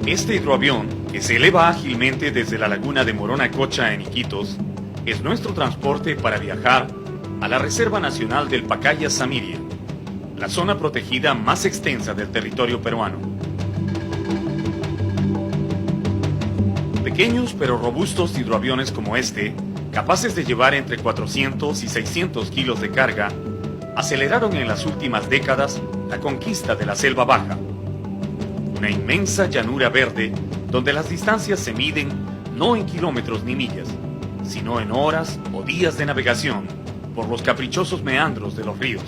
Este hidroavión, que se eleva ágilmente desde la laguna de Morona-Cocha en Iquitos, es nuestro transporte para viajar a la Reserva Nacional del Pacaya-Samiria, la zona protegida más extensa del territorio peruano. Pequeños pero robustos hidroaviones como este, capaces de llevar entre 400 y 600 kilos de carga, aceleraron en las últimas décadas la conquista de la selva baja. Una inmensa llanura verde donde las distancias se miden no en kilómetros ni millas, sino en horas o días de navegación por los caprichosos meandros de los ríos.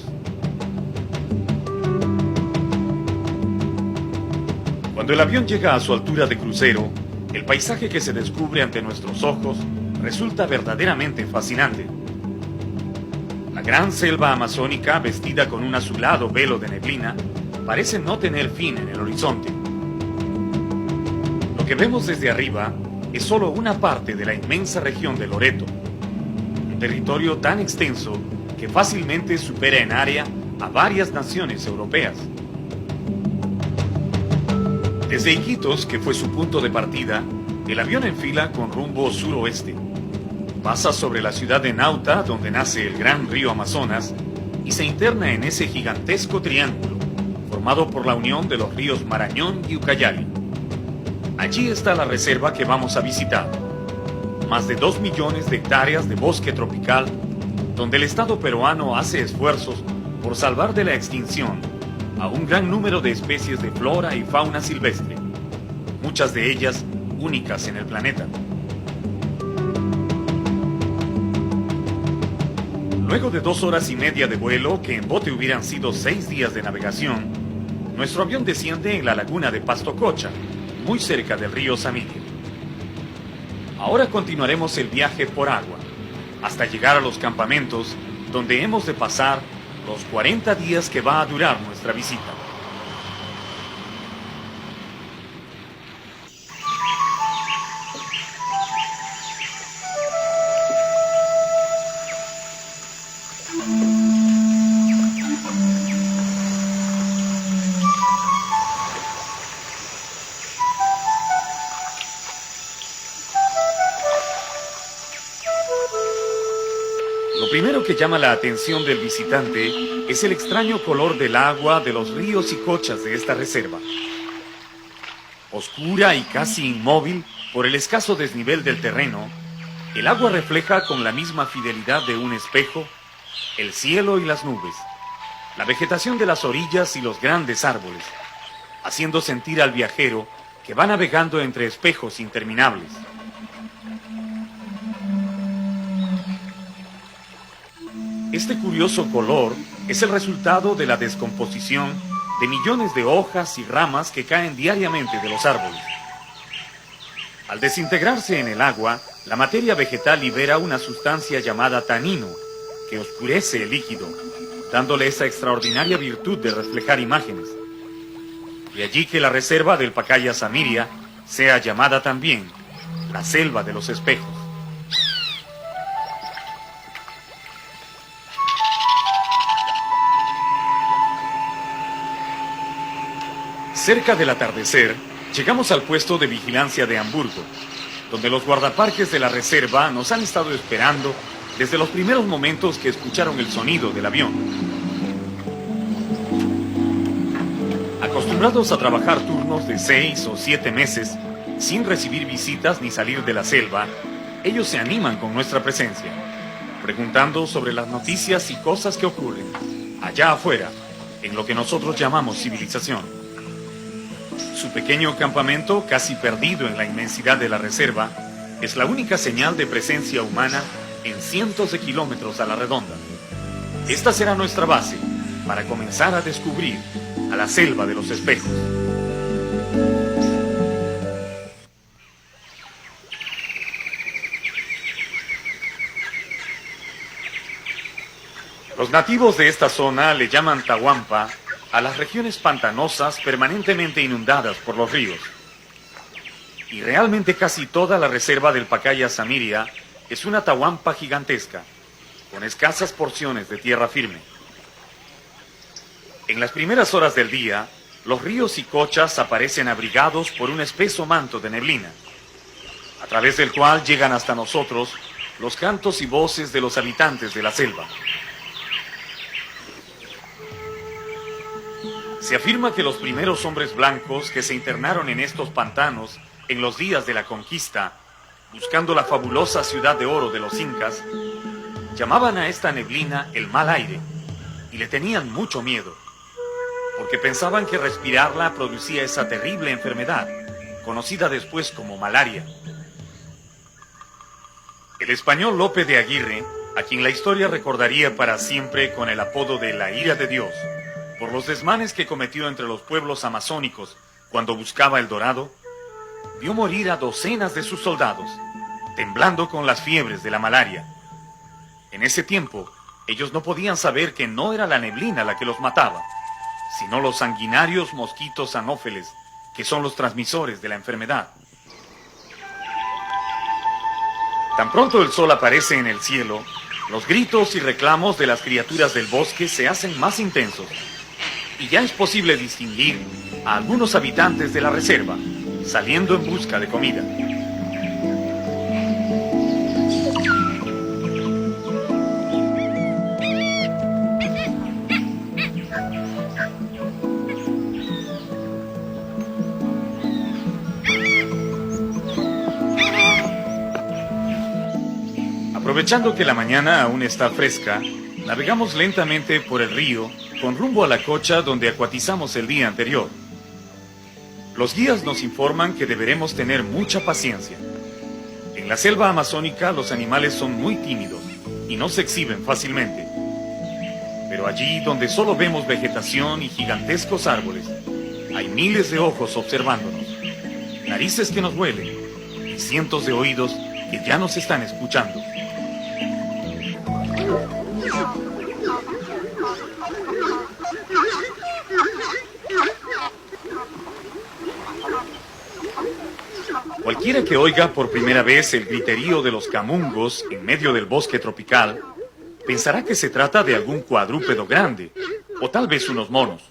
Cuando el avión llega a su altura de crucero, el paisaje que se descubre ante nuestros ojos resulta verdaderamente fascinante. La gran selva amazónica, vestida con un azulado velo de neblina, parece no tener fin en el horizonte. Lo que vemos desde arriba es solo una parte de la inmensa región de Loreto, un territorio tan extenso que fácilmente supera en área a varias naciones europeas. Desde Iquitos, que fue su punto de partida, el avión enfila con rumbo suroeste. Pasa sobre la ciudad de Nauta, donde nace el gran río Amazonas, y se interna en ese gigantesco triángulo, formado por la unión de los ríos Marañón y Ucayali. Allí está la reserva que vamos a visitar. Más de 2 millones de hectáreas de bosque tropical, donde el Estado peruano hace esfuerzos por salvar de la extinción a un gran número de especies de flora y fauna silvestre, muchas de ellas únicas en el planeta. Luego de 2 horas y media de vuelo, que en bote hubieran sido 6 días de navegación, nuestro avión desciende en la laguna de Pasto-Cocha, muy cerca del río Samiria. Ahora continuaremos el viaje por agua, hasta llegar a los campamentos, donde hemos de pasar los 40 días que va a durar nuestra visita. Lo primero que llama la atención del visitante es el extraño color del agua de los ríos y cochas de esta reserva. Oscura y casi inmóvil por el escaso desnivel del terreno, el agua refleja con la misma fidelidad de un espejo el cielo y las nubes, la vegetación de las orillas y los grandes árboles, haciendo sentir al viajero que va navegando entre espejos interminables. Este curioso color es el resultado de la descomposición de millones de hojas y ramas que caen diariamente de los árboles. Al desintegrarse en el agua, la materia vegetal libera una sustancia llamada tanino, que oscurece el líquido, dándole esa extraordinaria virtud de reflejar imágenes. De allí que la reserva del Pacaya-Samiria sea llamada también la selva de los espejos. Cerca del atardecer, llegamos al puesto de vigilancia de Hamburgo, donde los guardaparques de la reserva nos han estado esperando desde los primeros momentos que escucharon el sonido del avión. Acostumbrados a trabajar turnos de 6 o 7 meses, sin recibir visitas ni salir de la selva, ellos se animan con nuestra presencia, preguntando sobre las noticias y cosas que ocurren allá afuera, en lo que nosotros llamamos civilización. Su pequeño campamento, casi perdido en la inmensidad de la reserva, es la única señal de presencia humana en cientos de kilómetros a la redonda. Esta será nuestra base para comenzar a descubrir a la selva de los espejos. Los nativos de esta zona le llaman Tahuampa a las regiones pantanosas permanentemente inundadas por los ríos. Y realmente casi toda la reserva del Pacaya-Samiria es una tahuampa gigantesca, con escasas porciones de tierra firme. En las primeras horas del día, los ríos y cochas aparecen abrigados por un espeso manto de neblina, a través del cual llegan hasta nosotros los cantos y voces de los habitantes de la selva. Se afirma que los primeros hombres blancos que se internaron en estos pantanos en los días de la conquista, buscando la fabulosa ciudad de oro de los incas, llamaban a esta neblina el mal aire y le tenían mucho miedo, porque pensaban que respirarla producía esa terrible enfermedad, conocida después como malaria. El español Lope de Aguirre, a quien la historia recordaría para siempre con el apodo de la ira de Dios, por los desmanes que cometió entre los pueblos amazónicos cuando buscaba el dorado, vio morir a docenas de sus soldados, temblando con las fiebres de la malaria. En ese tiempo, ellos no podían saber que no era la neblina la que los mataba, sino los sanguinarios mosquitos anófeles, que son los transmisores de la enfermedad. Tan pronto el sol aparece en el cielo, los gritos y reclamos de las criaturas del bosque se hacen más intensos, y ya es posible distinguir a algunos habitantes de la reserva saliendo en busca de comida. Aprovechando que la mañana aún está fresca, navegamos lentamente por el río con rumbo a la cocha donde acuatizamos el día anterior. Los guías nos informan que deberemos tener mucha paciencia. En la selva amazónica los animales son muy tímidos y no se exhiben fácilmente. Pero allí donde solo vemos vegetación y gigantescos árboles, hay miles de ojos observándonos, narices que nos huelen y cientos de oídos que ya nos están escuchando. Cualquiera que oiga por primera vez el griterío de los camungos en medio del bosque tropical, pensará que se trata de algún cuadrúpedo grande, o tal vez unos monos.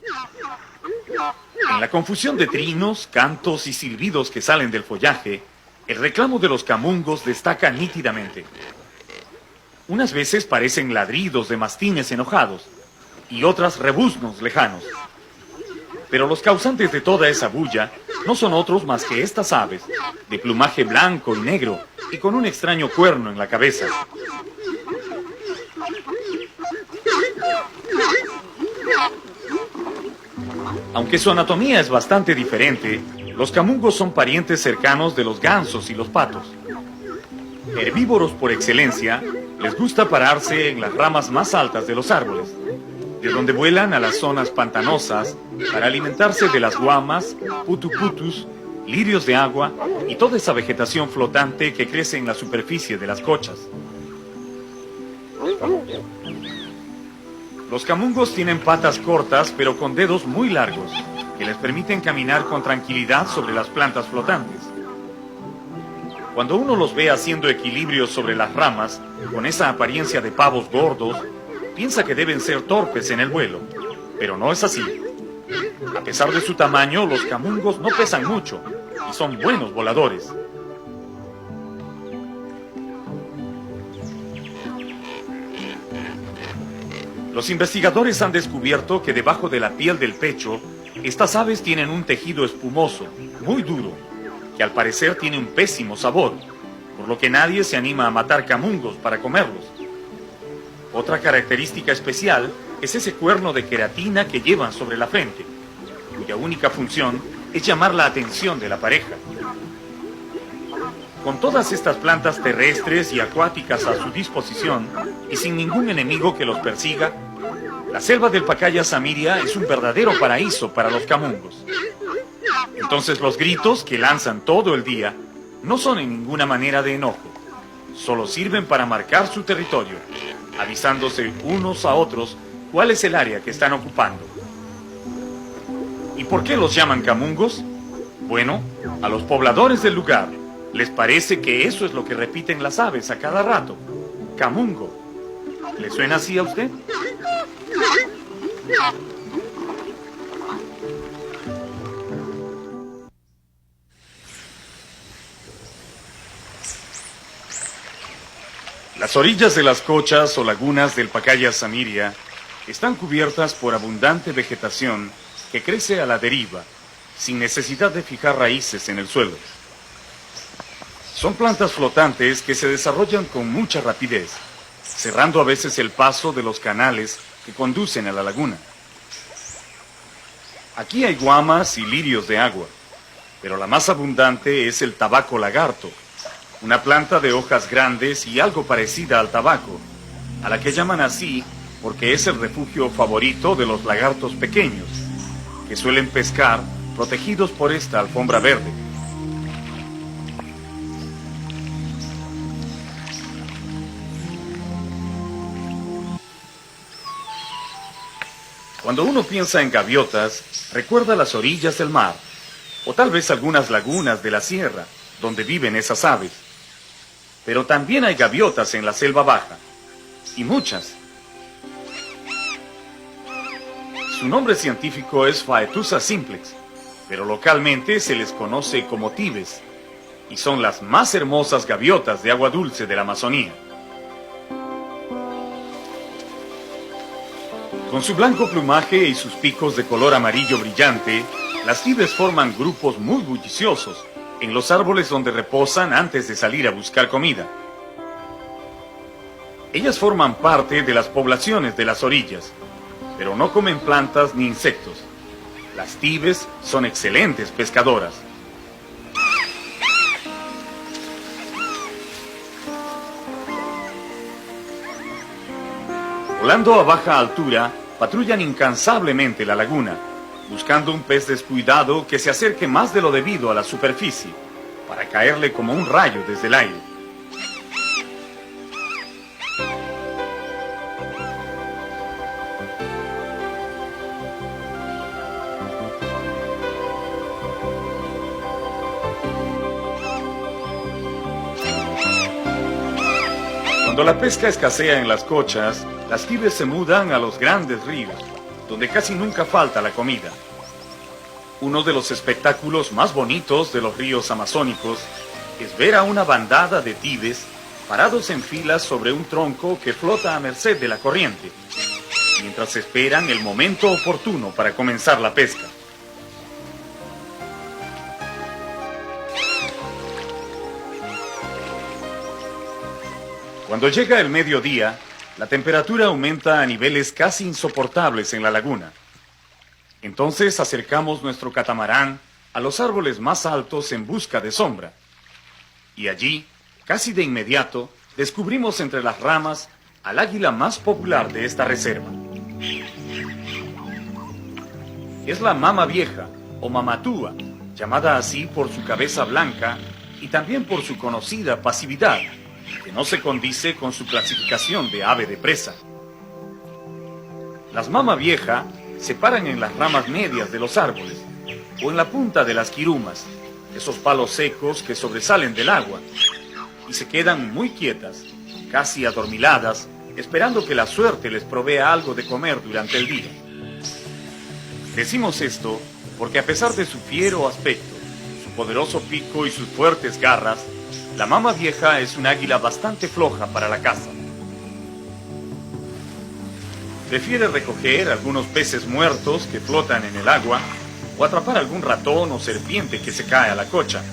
En la confusión de trinos, cantos y silbidos que salen del follaje, el reclamo de los camungos destaca nítidamente. Unas veces parecen ladridos de mastines enojados, y otras rebuznos lejanos. Pero los causantes de toda esa bulla no son otros más que estas aves, de plumaje blanco y negro y con un extraño cuerno en la cabeza. Aunque su anatomía es bastante diferente, los camungos son parientes cercanos de los gansos y los patos. Herbívoros por excelencia, les gusta pararse en las ramas más altas de los árboles, de donde vuelan a las zonas pantanosas para alimentarse de las guamas, putuputus, lirios de agua y toda esa vegetación flotante que crece en la superficie de las cochas. Los camungos tienen patas cortas pero con dedos muy largos que les permiten caminar con tranquilidad sobre las plantas flotantes. Cuando uno los ve haciendo equilibrios sobre las ramas, con esa apariencia de pavos gordos, piensa que deben ser torpes en el vuelo, pero no es así. A pesar de su tamaño, los camungos no pesan mucho y son buenos voladores. Los investigadores han descubierto que debajo de la piel del pecho, estas aves tienen un tejido espumoso, muy duro, que al parecer tiene un pésimo sabor, por lo que nadie se anima a matar camungos para comerlos. Otra característica especial es ese cuerno de queratina que llevan sobre la frente, cuya única función es llamar la atención de la pareja. Con todas estas plantas terrestres y acuáticas a su disposición y sin ningún enemigo que los persiga, la selva del Pacaya Samiria es un verdadero paraíso para los camungos. Entonces los gritos que lanzan todo el día no son en ninguna manera de enojo, solo sirven para marcar su territorio, avisándose unos a otros cuál es el área que están ocupando. ¿Y por qué los llaman camungos? Bueno, a los pobladores del lugar les parece que eso es lo que repiten las aves a cada rato. Camungo. ¿Le suena así a usted? Las orillas de las cochas o lagunas del Pacaya Samiria están cubiertas por abundante vegetación que crece a la deriva, sin necesidad de fijar raíces en el suelo. Son plantas flotantes que se desarrollan con mucha rapidez, cerrando a veces el paso de los canales que conducen a la laguna. Aquí hay guamas y lirios de agua, pero la más abundante es el tabaco lagarto, una planta de hojas grandes y algo parecida al tabaco, a la que llaman así porque es el refugio favorito de los lagartos pequeños, que suelen pescar protegidos por esta alfombra verde. Cuando uno piensa en gaviotas, recuerda las orillas del mar, o tal vez algunas lagunas de la sierra, donde viven esas aves. Pero también hay gaviotas en la selva baja, y muchas. Su nombre científico es Phaetusa simplex, pero localmente se les conoce como tibes, y son las más hermosas gaviotas de agua dulce de la Amazonía. Con su blanco plumaje y sus picos de color amarillo brillante, las tibes forman grupos muy bulliciosos en los árboles donde reposan antes de salir a buscar comida. Ellas forman parte de las poblaciones de las orillas, pero no comen plantas ni insectos. Las tibes son excelentes pescadoras. Volando a baja altura, patrullan incansablemente la laguna, buscando un pez descuidado que se acerque más de lo debido a la superficie, para caerle como un rayo desde el aire. Cuando la pesca escasea en las cochas, las tibes se mudan a los grandes ríos, donde casi nunca falta la comida. Uno de los espectáculos más bonitos de los ríos amazónicos es ver a una bandada de tibes parados en filas sobre un tronco que flota a merced de la corriente, mientras esperan el momento oportuno para comenzar la pesca. Cuando llega el mediodía, la temperatura aumenta a niveles casi insoportables en la laguna. Entonces acercamos nuestro catamarán a los árboles más altos en busca de sombra. Y allí, casi de inmediato, descubrimos entre las ramas al águila más popular de esta reserva. Es la mama vieja, o mamatúa, llamada así por su cabeza blanca y también por su conocida pasividad, que no se condice con su clasificación de ave de presa. Las mama vieja se paran en las ramas medias de los árboles o en la punta de las quirumas, esos palos secos que sobresalen del agua, y se quedan muy quietas, casi adormiladas, esperando que la suerte les provea algo de comer durante el día. Decimos esto porque a pesar de su fiero aspecto, su poderoso pico y sus fuertes garras, la mama vieja es un águila bastante floja para la caza. Prefiere recoger algunos peces muertos que flotan en el agua o atrapar algún ratón o serpiente que se cae a la cocha.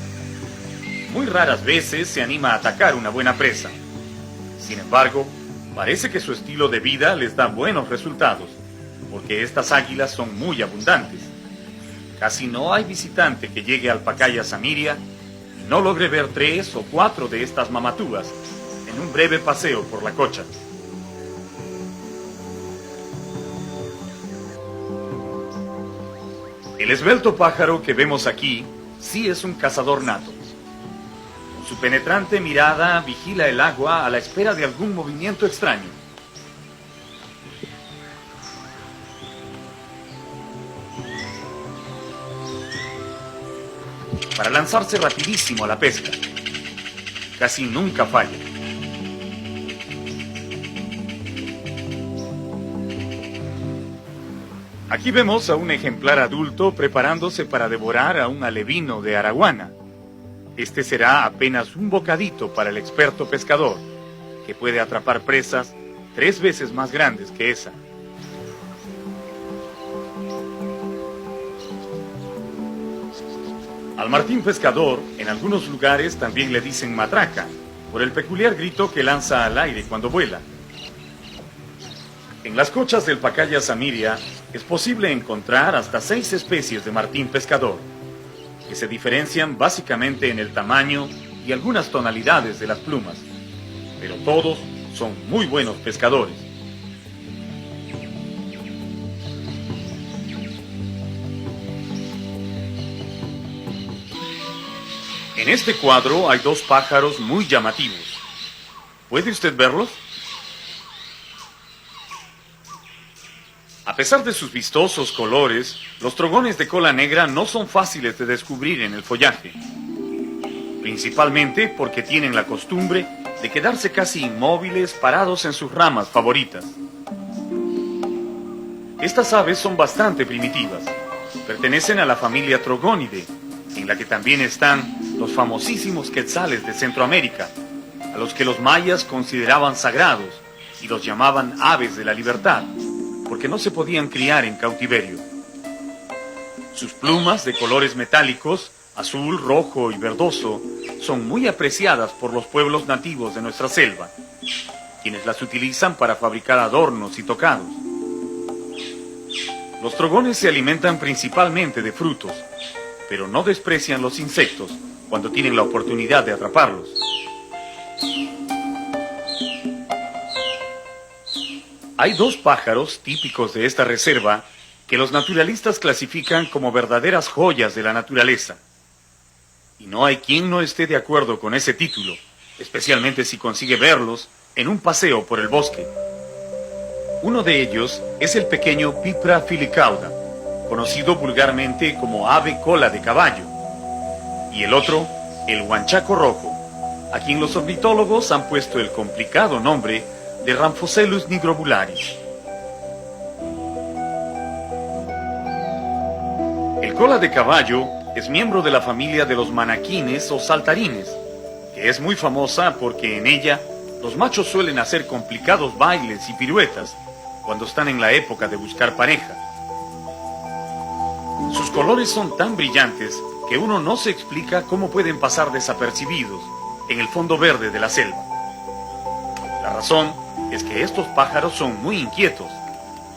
Muy raras veces se anima a atacar una buena presa. Sin embargo, parece que su estilo de vida les da buenos resultados, porque estas águilas son muy abundantes. Casi no hay visitante que llegue al Pacaya Samiria y no logre ver 3 o 4 de estas mamatúas en un breve paseo por la cocha. El esbelto pájaro que vemos aquí sí es un cazador nato. Con su penetrante mirada vigila el agua a la espera de algún movimiento extraño. Para lanzarse rapidísimo a la pesca. Casi nunca falla. Aquí vemos a un ejemplar adulto preparándose para devorar a un alevino de araguana. Este será apenas un bocadito para el experto pescador, que puede atrapar presas 3 veces más grandes que esa. Al martín pescador, en algunos lugares también le dicen matraca, por el peculiar grito que lanza al aire cuando vuela. En las cochas del Pacaya Samiria es posible encontrar hasta 6 especies de martín pescador, que se diferencian básicamente en el tamaño y algunas tonalidades de las plumas, pero todos son muy buenos pescadores. En este cuadro hay 2 pájaros muy llamativos. ¿Puede usted verlos? A pesar de sus vistosos colores, los trogones de cola negra no son fáciles de descubrir en el follaje, principalmente porque tienen la costumbre de quedarse casi inmóviles parados en sus ramas favoritas. Estas aves son bastante primitivas, pertenecen a la familia Trogonidae, en la que también están los famosísimos quetzales de Centroamérica, a los que los mayas consideraban sagrados y los llamaban aves de la libertad, porque no se podían criar en cautiverio. Sus plumas de colores metálicos, azul, rojo y verdoso, son muy apreciadas por los pueblos nativos de nuestra selva, quienes las utilizan para fabricar adornos y tocados. Los trogones se alimentan principalmente de frutos, pero no desprecian los insectos cuando tienen la oportunidad de atraparlos. Hay 2 pájaros típicos de esta reserva que los naturalistas clasifican como verdaderas joyas de la naturaleza. Y no hay quien no esté de acuerdo con ese título, especialmente si consigue verlos en un paseo por el bosque. Uno de ellos es el pequeño Pipra filicauda, conocido vulgarmente como ave cola de caballo, y el otro, el huanchaco rojo, a quien los ornitólogos han puesto el complicado nombre de Rhamphochelys nigrobularis. El cola de caballo es miembro de la familia de los manaquines o saltarines, que es muy famosa porque en ella los machos suelen hacer complicados bailes y piruetas cuando están en la época de buscar pareja. Sus colores son tan brillantes que uno no se explica cómo pueden pasar desapercibidos en el fondo verde de la selva. La razón es que estos pájaros son muy inquietos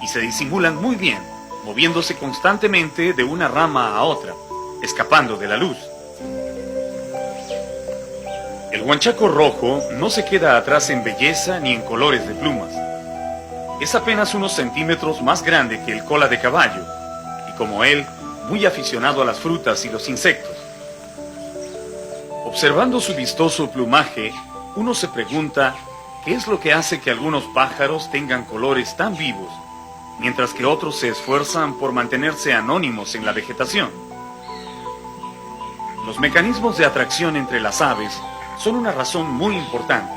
y se disimulan muy bien, moviéndose constantemente de una rama a otra, escapando de la luz. El huanchaco rojo no se queda atrás en belleza ni en colores de plumas. Es apenas unos centímetros más grande que el cola de caballo, y como él, muy aficionado a las frutas y los insectos. Observando su vistoso plumaje, uno se pregunta qué es lo que hace que algunos pájaros tengan colores tan vivos, mientras que otros se esfuerzan por mantenerse anónimos en la vegetación. Los mecanismos de atracción entre las aves son una razón muy importante.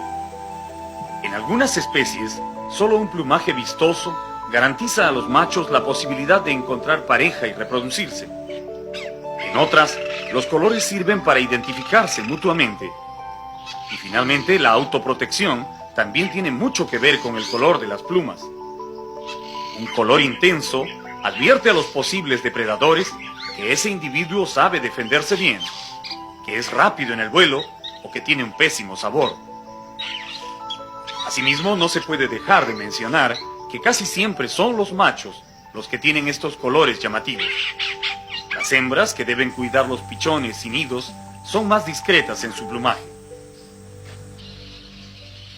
En algunas especies, solo un plumaje vistoso garantiza a los machos la posibilidad de encontrar pareja y reproducirse. En otras, los colores sirven para identificarse mutuamente. Y finalmente, la autoprotección también tiene mucho que ver con el color de las plumas. Un color intenso advierte a los posibles depredadores que ese individuo sabe defenderse bien, que es rápido en el vuelo o que tiene un pésimo sabor. Asimismo, no se puede dejar de mencionar que casi siempre son los machos los que tienen estos colores llamativos. Las hembras, que deben cuidar los pichones y nidos, son más discretas en su plumaje.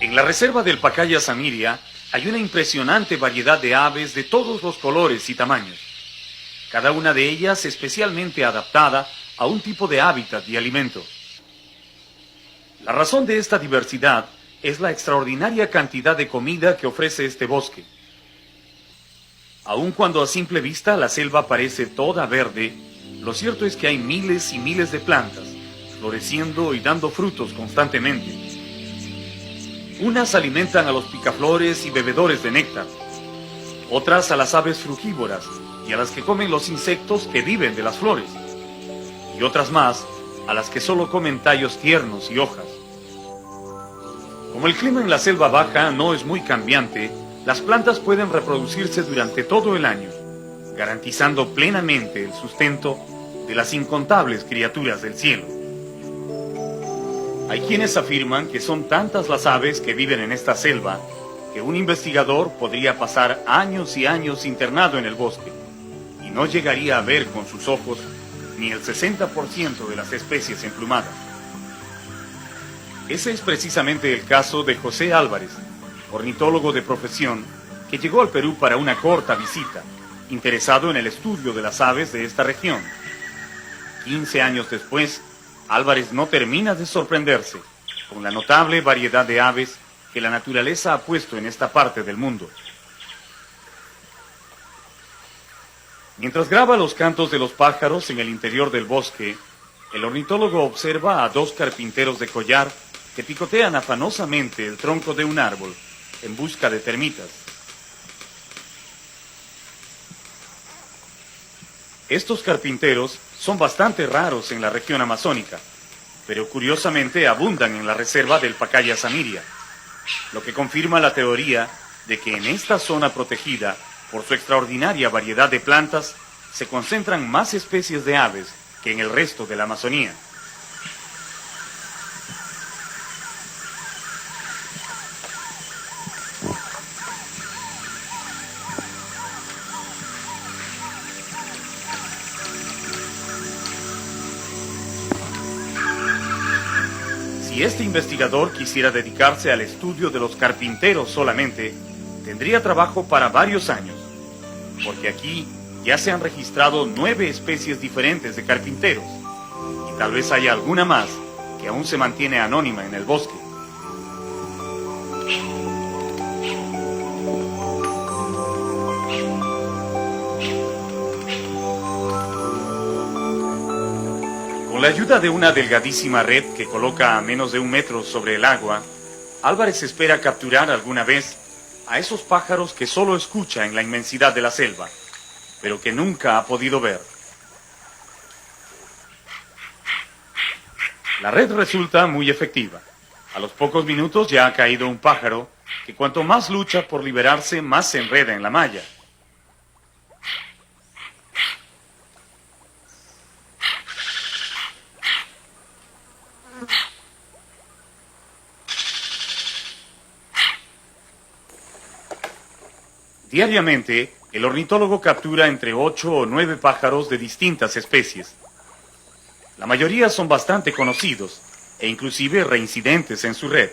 En la reserva del Pacaya Samiria hay una impresionante variedad de aves de todos los colores y tamaños, cada una de ellas especialmente adaptada a un tipo de hábitat y alimento. La razón de esta diversidad es la extraordinaria cantidad de comida que ofrece este bosque. Aun cuando a simple vista la selva parece toda verde, lo cierto es que hay miles y miles de plantas, floreciendo y dando frutos constantemente. Unas alimentan a los picaflores y bebedores de néctar, otras a las aves frugívoras y a las que comen los insectos que viven de las flores, y otras más a las que solo comen tallos tiernos y hojas. Como el clima en la selva baja no es muy cambiante, las plantas pueden reproducirse durante todo el año, garantizando plenamente el sustento de las incontables criaturas del cielo. Hay quienes afirman que son tantas las aves que viven en esta selva que un investigador podría pasar años y años internado en el bosque y no llegaría a ver con sus ojos ni el 60% de las especies emplumadas. Ese es precisamente el caso de José Álvarez, ornitólogo de profesión, que llegó al Perú para una corta visita, interesado en el estudio de las aves de esta región. 15 años después, Álvarez no termina de sorprenderse con la notable variedad de aves que la naturaleza ha puesto en esta parte del mundo. Mientras graba los cantos de los pájaros en el interior del bosque, el ornitólogo observa a dos carpinteros de collar que picotean afanosamente el tronco de un árbol en busca de termitas. Estos carpinteros son bastante raros en la región amazónica, pero curiosamente abundan en la reserva del Pacaya Samiria, lo que confirma la teoría de que en esta zona protegida, por su extraordinaria variedad de plantas, se concentran más especies de aves que en el resto de la Amazonía. Si este investigador quisiera dedicarse al estudio de los carpinteros solamente, tendría trabajo para varios años, porque aquí ya se han registrado 9 especies diferentes de carpinteros, y tal vez haya alguna más que aún se mantiene anónima en el bosque. Con la ayuda de una delgadísima red que coloca a menos de 1 metro sobre el agua, Álvarez espera capturar alguna vez a esos pájaros que solo escucha en la inmensidad de la selva, pero que nunca ha podido ver. La red resulta muy efectiva. A los pocos minutos ya ha caído un pájaro que cuanto más lucha por liberarse, más se enreda en la malla. Diariamente, el ornitólogo captura entre 8 o 9 pájaros de distintas especies. La mayoría son bastante conocidos e inclusive reincidentes en su red,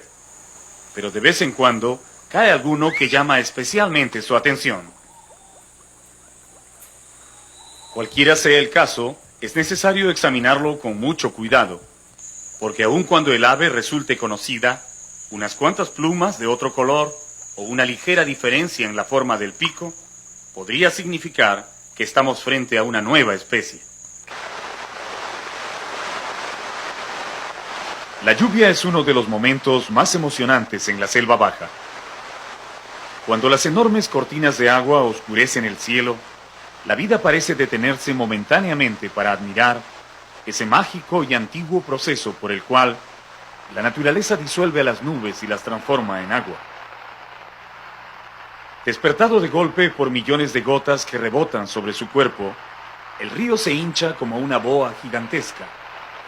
pero de vez en cuando cae alguno que llama especialmente su atención. Cualquiera sea el caso, es necesario examinarlo con mucho cuidado, porque aun cuando el ave resulte conocida, unas cuantas plumas de otro color o una ligera diferencia en la forma del pico podría significar que estamos frente a una nueva especie. La lluvia es uno de los momentos más emocionantes en la selva baja. Cuando las enormes cortinas de agua oscurecen el cielo, la vida parece detenerse momentáneamente para admirar ese mágico y antiguo proceso por el cual la naturaleza disuelve a las nubes y las transforma en agua. Despertado de golpe por millones de gotas que rebotan sobre su cuerpo, el río se hincha como una boa gigantesca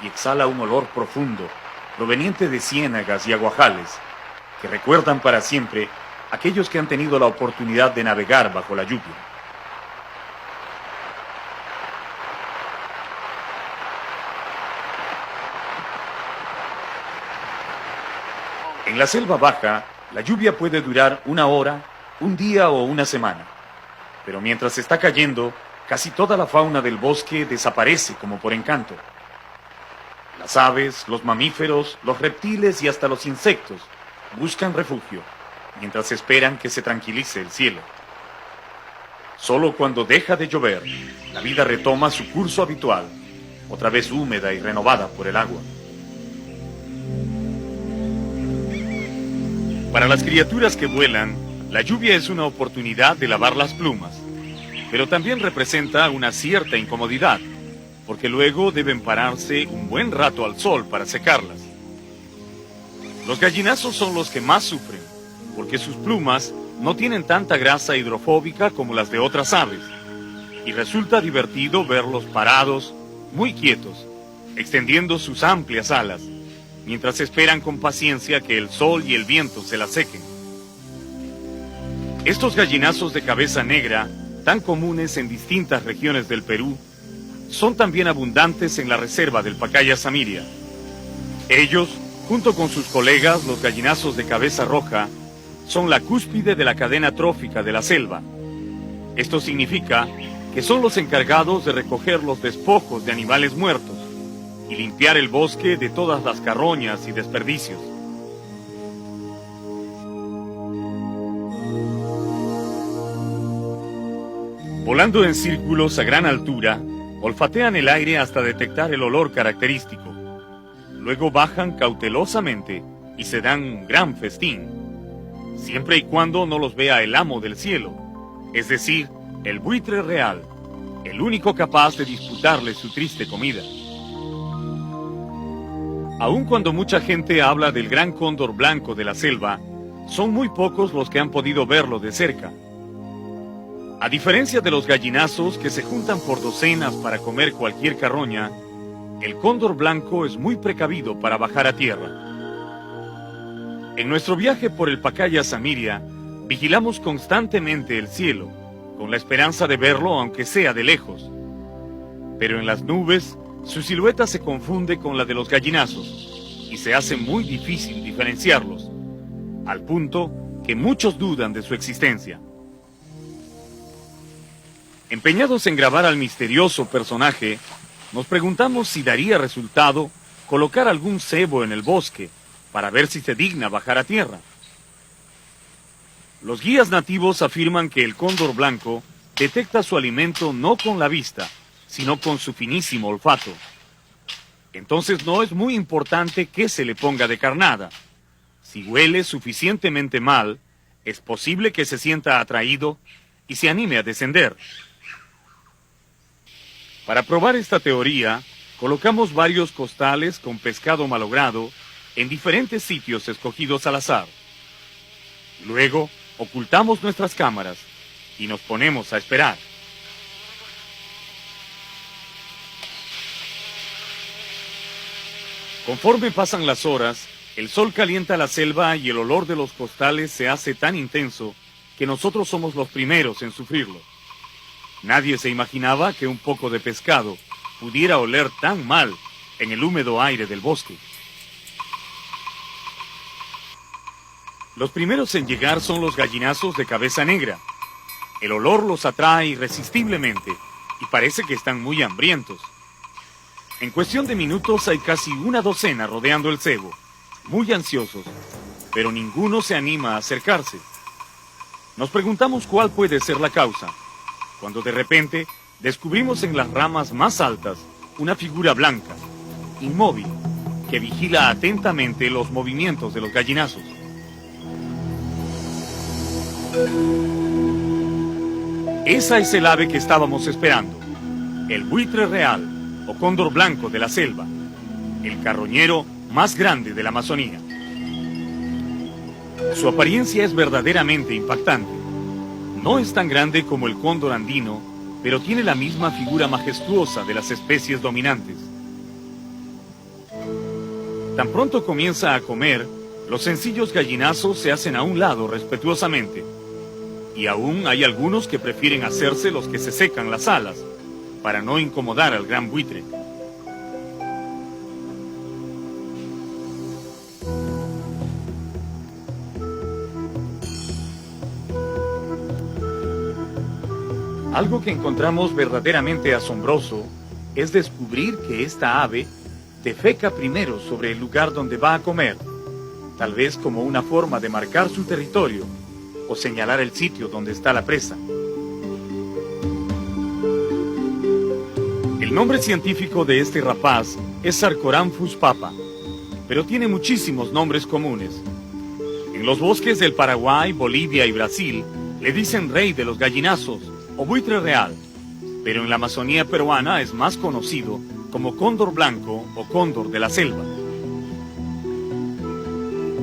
y exhala un olor profundo proveniente de ciénagas y aguajales que recuerdan para siempre a aquellos que han tenido la oportunidad de navegar bajo la lluvia. En la selva baja, la lluvia puede durar 1 hora, 1 día o 1 semana, pero mientras está cayendo, casi toda la fauna del bosque desaparece como por encanto. Las aves, los mamíferos, los reptiles y hasta los insectos buscan refugio, mientras esperan que se tranquilice el cielo. Solo cuando deja de llover, la vida retoma su curso habitual, otra vez húmeda y renovada por el agua. Para las criaturas que vuelan, la lluvia es una oportunidad de lavar las plumas, pero también representa una cierta incomodidad, porque luego deben pararse un buen rato al sol para secarlas. Los gallinazos son los que más sufren, porque sus plumas no tienen tanta grasa hidrofóbica como las de otras aves, y resulta divertido verlos parados, muy quietos, extendiendo sus amplias alas, mientras esperan con paciencia que el sol y el viento se las sequen. Estos gallinazos de cabeza negra, tan comunes en distintas regiones del Perú, son también abundantes en la reserva del Pacaya Samiria. Ellos, junto con sus colegas, los gallinazos de cabeza roja, son la cúspide de la cadena trófica de la selva. Esto significa que son los encargados de recoger los despojos de animales muertos y limpiar el bosque de todas las carroñas y desperdicios. Volando en círculos a gran altura, olfatean el aire hasta detectar el olor característico. Luego bajan cautelosamente y se dan un gran festín, siempre y cuando no los vea el amo del cielo, es decir, el buitre real, el único capaz de disputarle su triste comida. Aun cuando mucha gente habla del gran cóndor blanco de la selva, son muy pocos los que han podido verlo de cerca. A diferencia de los gallinazos que se juntan por docenas para comer cualquier carroña, el cóndor blanco es muy precavido para bajar a tierra. En nuestro viaje por el Pacaya Samiria, vigilamos constantemente el cielo, con la esperanza de verlo aunque sea de lejos. Pero en las nubes, su silueta se confunde con la de los gallinazos, y se hace muy difícil diferenciarlos, al punto que muchos dudan de su existencia. Empeñados en grabar al misterioso personaje, nos preguntamos si daría resultado colocar algún cebo en el bosque para ver si se digna bajar a tierra. Los guías nativos afirman que el cóndor blanco detecta su alimento no con la vista, sino con su finísimo olfato. Entonces no es muy importante que se le ponga de carnada. Si huele suficientemente mal, es posible que se sienta atraído y se anime a descender. Para probar esta teoría, colocamos varios costales con pescado malogrado en diferentes sitios escogidos al azar. Luego, ocultamos nuestras cámaras y nos ponemos a esperar. Conforme pasan las horas, el sol calienta la selva y el olor de los costales se hace tan intenso que nosotros somos los primeros en sufrirlo. Nadie se imaginaba que un poco de pescado pudiera oler tan mal en el húmedo aire del bosque. Los primeros en llegar son los gallinazos de cabeza negra. El olor los atrae irresistiblemente y parece que están muy hambrientos. En cuestión de minutos hay casi una docena rodeando el cebo, muy ansiosos, pero ninguno se anima a acercarse. Nos preguntamos cuál puede ser la causa, cuando de repente descubrimos en las ramas más altas una figura blanca, inmóvil, que vigila atentamente los movimientos de los gallinazos. Esa es el ave que estábamos esperando, el buitre real, o cóndor blanco de la selva, el carroñero más grande de la Amazonía. Su apariencia es verdaderamente impactante. No es tan grande como el cóndor andino, pero tiene la misma figura majestuosa de las especies dominantes. Tan pronto comienza a comer, los sencillos gallinazos se hacen a un lado respetuosamente, y aún hay algunos que prefieren hacerse los que se secan las alas, para no incomodar al gran buitre. Algo que encontramos verdaderamente asombroso es descubrir que esta ave defeca primero sobre el lugar donde va a comer, tal vez como una forma de marcar su territorio o señalar el sitio donde está la presa. El nombre científico de este rapaz es Sarcoramphus papa, pero tiene muchísimos nombres comunes. En los bosques del Paraguay, Bolivia y Brasil le dicen rey de los gallinazos o buitre real, pero en la Amazonía peruana es más conocido como cóndor blanco o cóndor de la selva.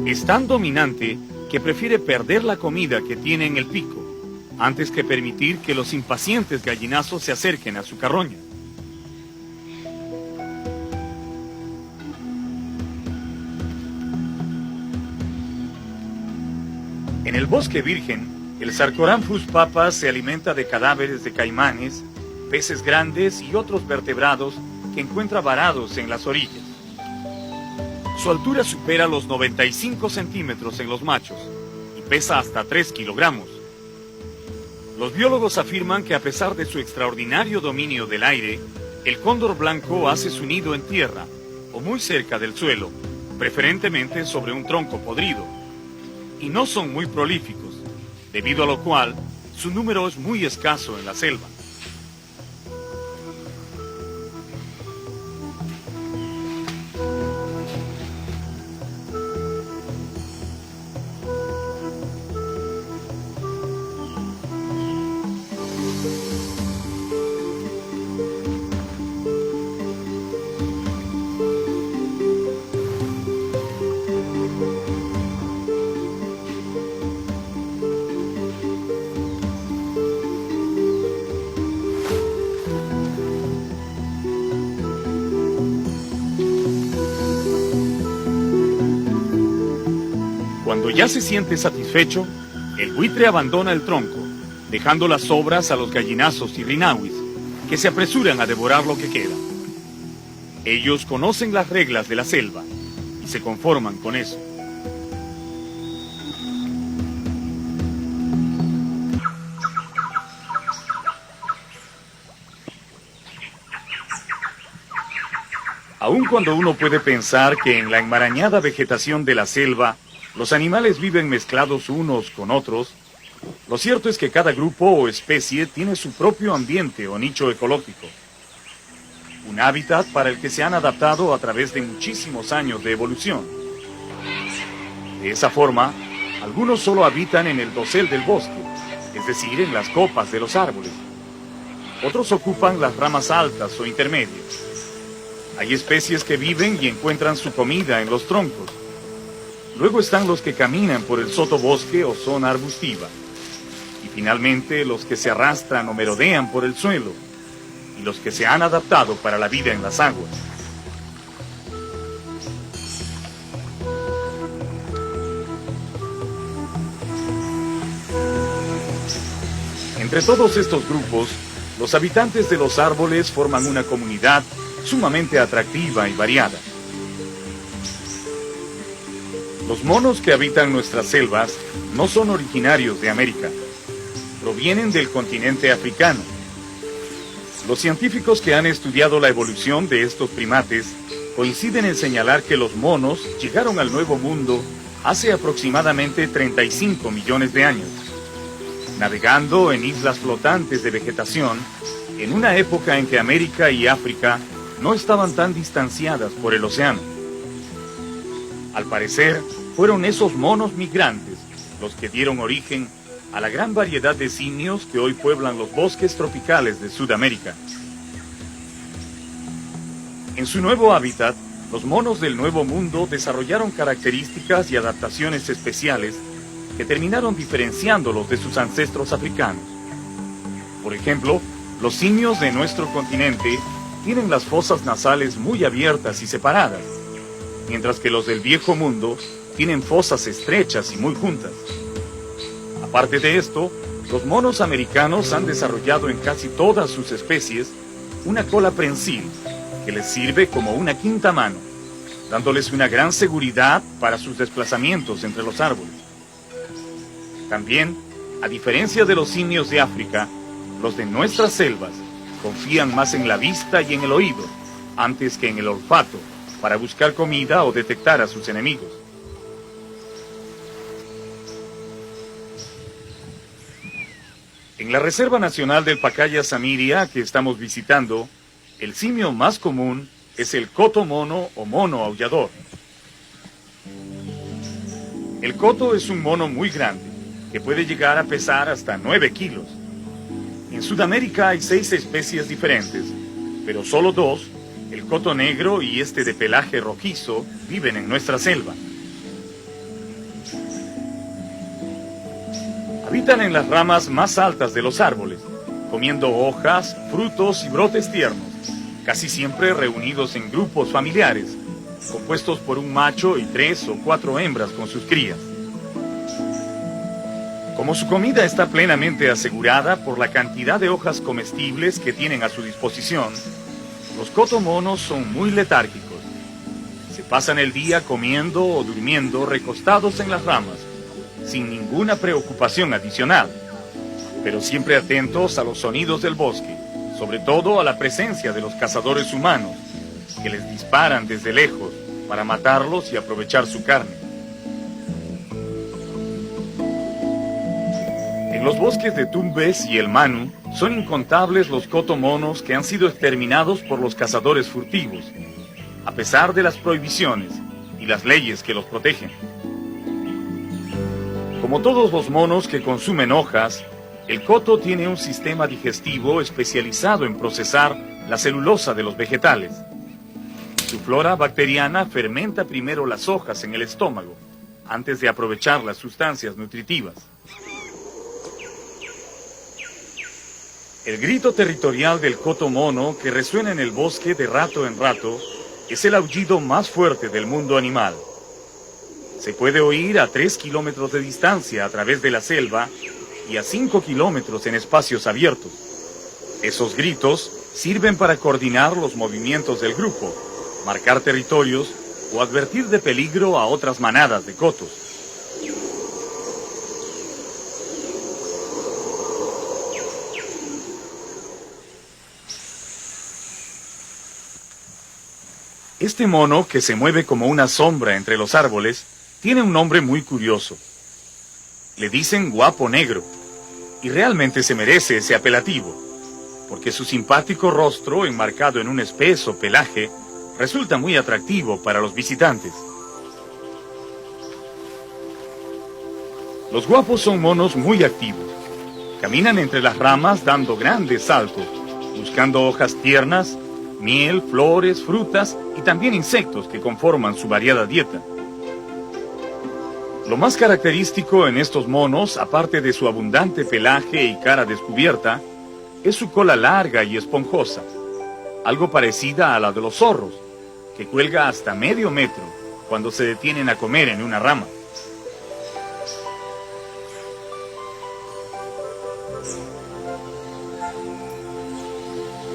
Es tan dominante que prefiere perder la comida que tiene en el pico antes que permitir que los impacientes gallinazos se acerquen a su carroña. En el bosque virgen, el Sarcoramphus papa se alimenta de cadáveres de caimanes, peces grandes y otros vertebrados que encuentra varados en las orillas. Su altura supera los 95 centímetros en los machos y pesa hasta 3 kilogramos. Los biólogos afirman que a pesar de su extraordinario dominio del aire, el cóndor blanco hace su nido en tierra o muy cerca del suelo, preferentemente sobre un tronco podrido, y no son muy prolíficos, debido a lo cual su número es muy escaso en la selva. Cuando ya se siente satisfecho, el buitre abandona el tronco, dejando las sobras a los gallinazos y rinawis, que se apresuran a devorar lo que queda. Ellos conocen las reglas de la selva y se conforman con eso. Aun cuando uno puede pensar que en la enmarañada vegetación de la selva los animales viven mezclados unos con otros, lo cierto es que cada grupo o especie tiene su propio ambiente o nicho ecológico. Un hábitat para el que se han adaptado a través de muchísimos años de evolución. De esa forma, algunos solo habitan en el dosel del bosque, es decir, en las copas de los árboles. Otros ocupan las ramas altas o intermedias. Hay especies que viven y encuentran su comida en los troncos. Luego están los que caminan por el sotobosque o zona arbustiva. Y finalmente los que se arrastran o merodean por el suelo. Y los que se han adaptado para la vida en las aguas. Entre todos estos grupos, los habitantes de los árboles forman una comunidad sumamente atractiva y variada. Los monos que habitan nuestras selvas no son originarios de América, provienen del continente africano. Los científicos que han estudiado la evolución de estos primates coinciden en señalar que los monos llegaron al Nuevo Mundo hace aproximadamente 35 millones de años, navegando en islas flotantes de vegetación en una época en que América y África no estaban tan distanciadas por el océano. Al parecer, fueron esos monos migrantes los que dieron origen a la gran variedad de simios que hoy pueblan los bosques tropicales de Sudamérica. En su nuevo hábitat, los monos del Nuevo Mundo desarrollaron características y adaptaciones especiales que terminaron diferenciándolos de sus ancestros africanos. Por ejemplo, los simios de nuestro continente tienen las fosas nasales muy abiertas y separadas, mientras que los del Viejo Mundo tienen fosas estrechas y muy juntas. Aparte de esto, los monos americanos han desarrollado en casi todas sus especies una cola prensil que les sirve como una quinta mano, dándoles una gran seguridad para sus desplazamientos entre los árboles. También, a diferencia de los simios de África, los de nuestras selvas confían más en la vista y en el oído, antes que en el olfato, para buscar comida o detectar a sus enemigos. En la Reserva Nacional del Pacaya-Samiria que estamos visitando, el simio más común es el coto mono o mono aullador. El coto es un mono muy grande, que puede llegar a pesar hasta 9 kilos. En Sudamérica hay 6 especies diferentes, pero solo 2, el coto negro y este de pelaje rojizo, viven en nuestra selva. Habitan en las ramas más altas de los árboles, comiendo hojas, frutos y brotes tiernos, casi siempre reunidos en grupos familiares, compuestos por un macho y 3 o 4 hembras con sus crías. Como su comida está plenamente asegurada por la cantidad de hojas comestibles que tienen a su disposición, los cotomonos son muy letárgicos. Se pasan el día comiendo o durmiendo recostados en las ramas, sin ninguna preocupación adicional, pero siempre atentos a los sonidos del bosque, sobre todo a la presencia de los cazadores humanos, que les disparan desde lejos para matarlos y aprovechar su carne. En los bosques de Tumbes y el Manu son incontables los cotomonos que han sido exterminados por los cazadores furtivos, a pesar de las prohibiciones y las leyes que los protegen. Como todos los monos que consumen hojas, el coto tiene un sistema digestivo especializado en procesar la celulosa de los vegetales. Su flora bacteriana fermenta primero las hojas en el estómago, antes de aprovechar las sustancias nutritivas. El grito territorial del cotomono que resuena en el bosque de rato en rato es el aullido más fuerte del mundo animal. Se puede oír a 3 kilómetros de distancia a través de la selva y a 5 kilómetros en espacios abiertos. Esos gritos sirven para coordinar los movimientos del grupo, marcar territorios o advertir de peligro a otras manadas de cotos. Este mono, que se mueve como una sombra entre los árboles, tiene un nombre muy curioso. Le dicen guapo negro, y realmente se merece ese apelativo, porque su simpático rostro, enmarcado en un espeso pelaje, resulta muy atractivo para los visitantes. Los guapos son monos muy activos. Caminan entre las ramas dando grandes saltos, buscando hojas tiernas, miel, flores, frutas y también insectos que conforman su variada dieta. Lo más característico en estos monos, aparte de su abundante pelaje y cara descubierta, es su cola larga y esponjosa, algo parecida a la de los zorros, que cuelga hasta medio metro cuando se detienen a comer en una rama.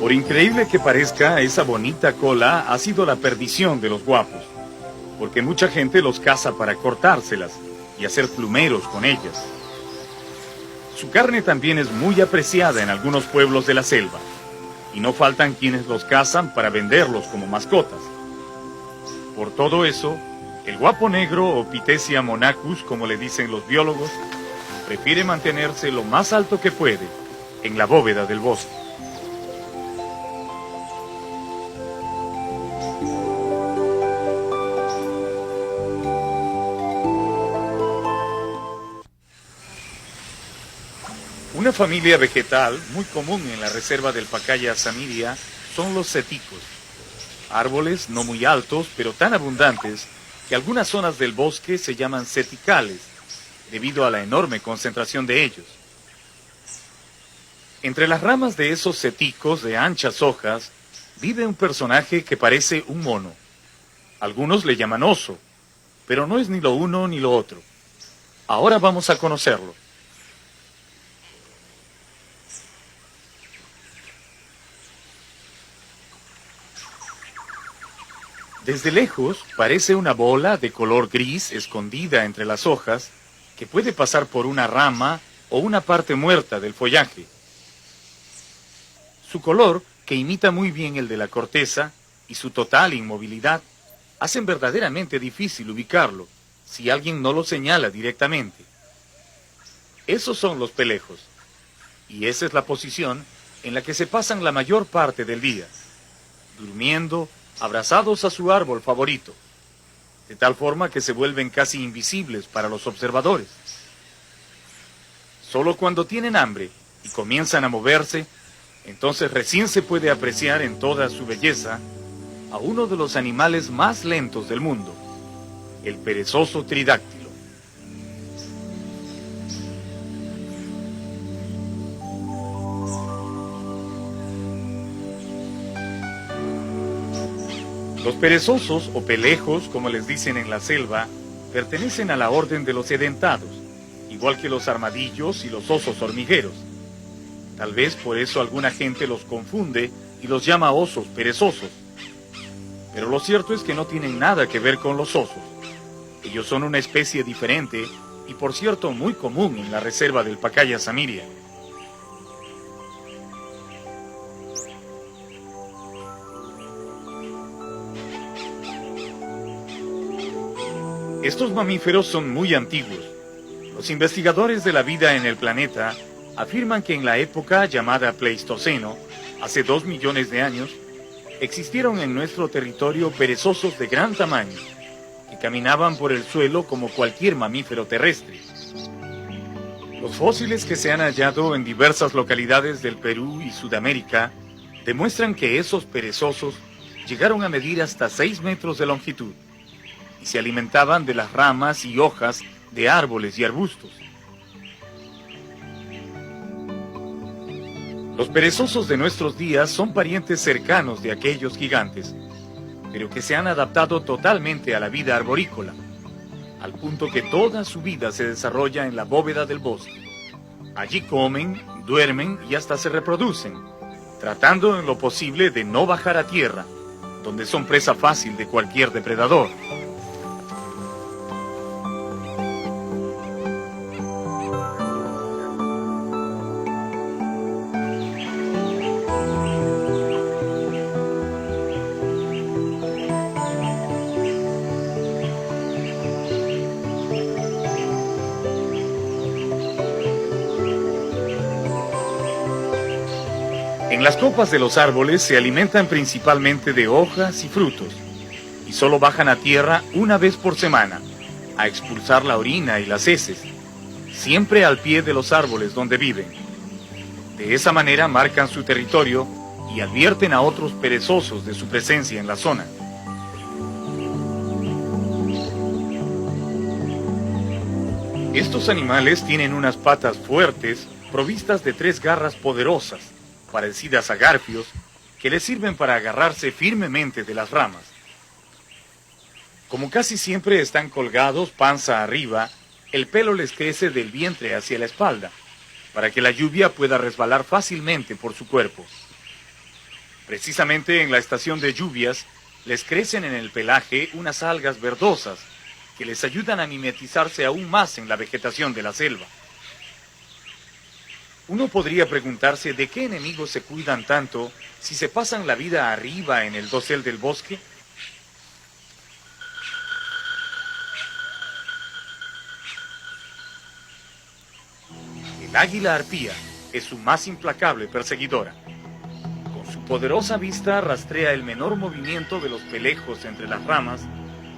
Por increíble que parezca, esa bonita cola ha sido la perdición de los guapos, porque mucha gente los caza para cortárselas y hacer plumeros con ellas. Su carne también es muy apreciada en algunos pueblos de la selva, y no faltan quienes los cazan para venderlos como mascotas. Por todo eso, el guapo negro, o Pithecia monachus, como le dicen los biólogos, prefiere mantenerse lo más alto que puede, en la bóveda del bosque. Una familia vegetal muy común en la reserva del Pacaya Samiria son los seticos, árboles no muy altos pero tan abundantes que algunas zonas del bosque se llaman seticales debido a la enorme concentración de ellos. Entre las ramas de esos seticos de anchas hojas vive un personaje que parece un mono. Algunos le llaman oso, pero no es ni lo uno ni lo otro. Ahora vamos a conocerlo. Desde lejos parece una bola de color gris escondida entre las hojas que puede pasar por una rama o una parte muerta del follaje. Su color, que imita muy bien el de la corteza, y su total inmovilidad hacen verdaderamente difícil ubicarlo si alguien no lo señala directamente. Esos son los pelejos, y esa es la posición en la que se pasan la mayor parte del día, durmiendo, abrazados a su árbol favorito, de tal forma que se vuelven casi invisibles para los observadores. Solo cuando tienen hambre y comienzan a moverse, entonces recién se puede apreciar en toda su belleza a uno de los animales más lentos del mundo, el perezoso tridáctilo. Los perezosos o pelejos, como les dicen en la selva, pertenecen a la orden de los edentados, igual que los armadillos y los osos hormigueros. Tal vez por eso alguna gente los confunde y los llama osos perezosos. Pero lo cierto es que no tienen nada que ver con los osos. Ellos son una especie diferente y, por cierto, muy común en la reserva del Pacaya Samiria. Estos mamíferos son muy antiguos. Los investigadores de la vida en el planeta afirman que en la época llamada Pleistoceno, hace 2 millones de años, existieron en nuestro territorio perezosos de gran tamaño, que caminaban por el suelo como cualquier mamífero terrestre. Los fósiles que se han hallado en diversas localidades del Perú y Sudamérica demuestran que esos perezosos llegaron a medir hasta 6 metros de longitud y se alimentaban de las ramas y hojas de árboles y arbustos. Los perezosos de nuestros días son parientes cercanos de aquellos gigantes, pero que se han adaptado totalmente a la vida arborícola, al punto que toda su vida se desarrolla en la bóveda del bosque. Allí comen, duermen y hasta se reproducen, tratando en lo posible de no bajar a tierra, donde son presa fácil de cualquier depredador. En las copas de los árboles se alimentan principalmente de hojas y frutos, y solo bajan a tierra una vez por semana, a expulsar la orina y las heces, siempre al pie de los árboles donde viven. De esa manera marcan su territorio y advierten a otros perezosos de su presencia en la zona. Estos animales tienen unas patas fuertes, provistas de 3 garras poderosas, parecidas a garfios, que les sirven para agarrarse firmemente de las ramas. Como casi siempre están colgados panza arriba, el pelo les crece del vientre hacia la espalda, para que la lluvia pueda resbalar fácilmente por su cuerpo. Precisamente en la estación de lluvias, les crecen en el pelaje unas algas verdosas, que les ayudan a mimetizarse aún más en la vegetación de la selva. Uno podría preguntarse de qué enemigos se cuidan tanto si se pasan la vida arriba en el dosel del bosque. El águila arpía es su más implacable perseguidora. Con su poderosa vista rastrea el menor movimiento de los pelejos entre las ramas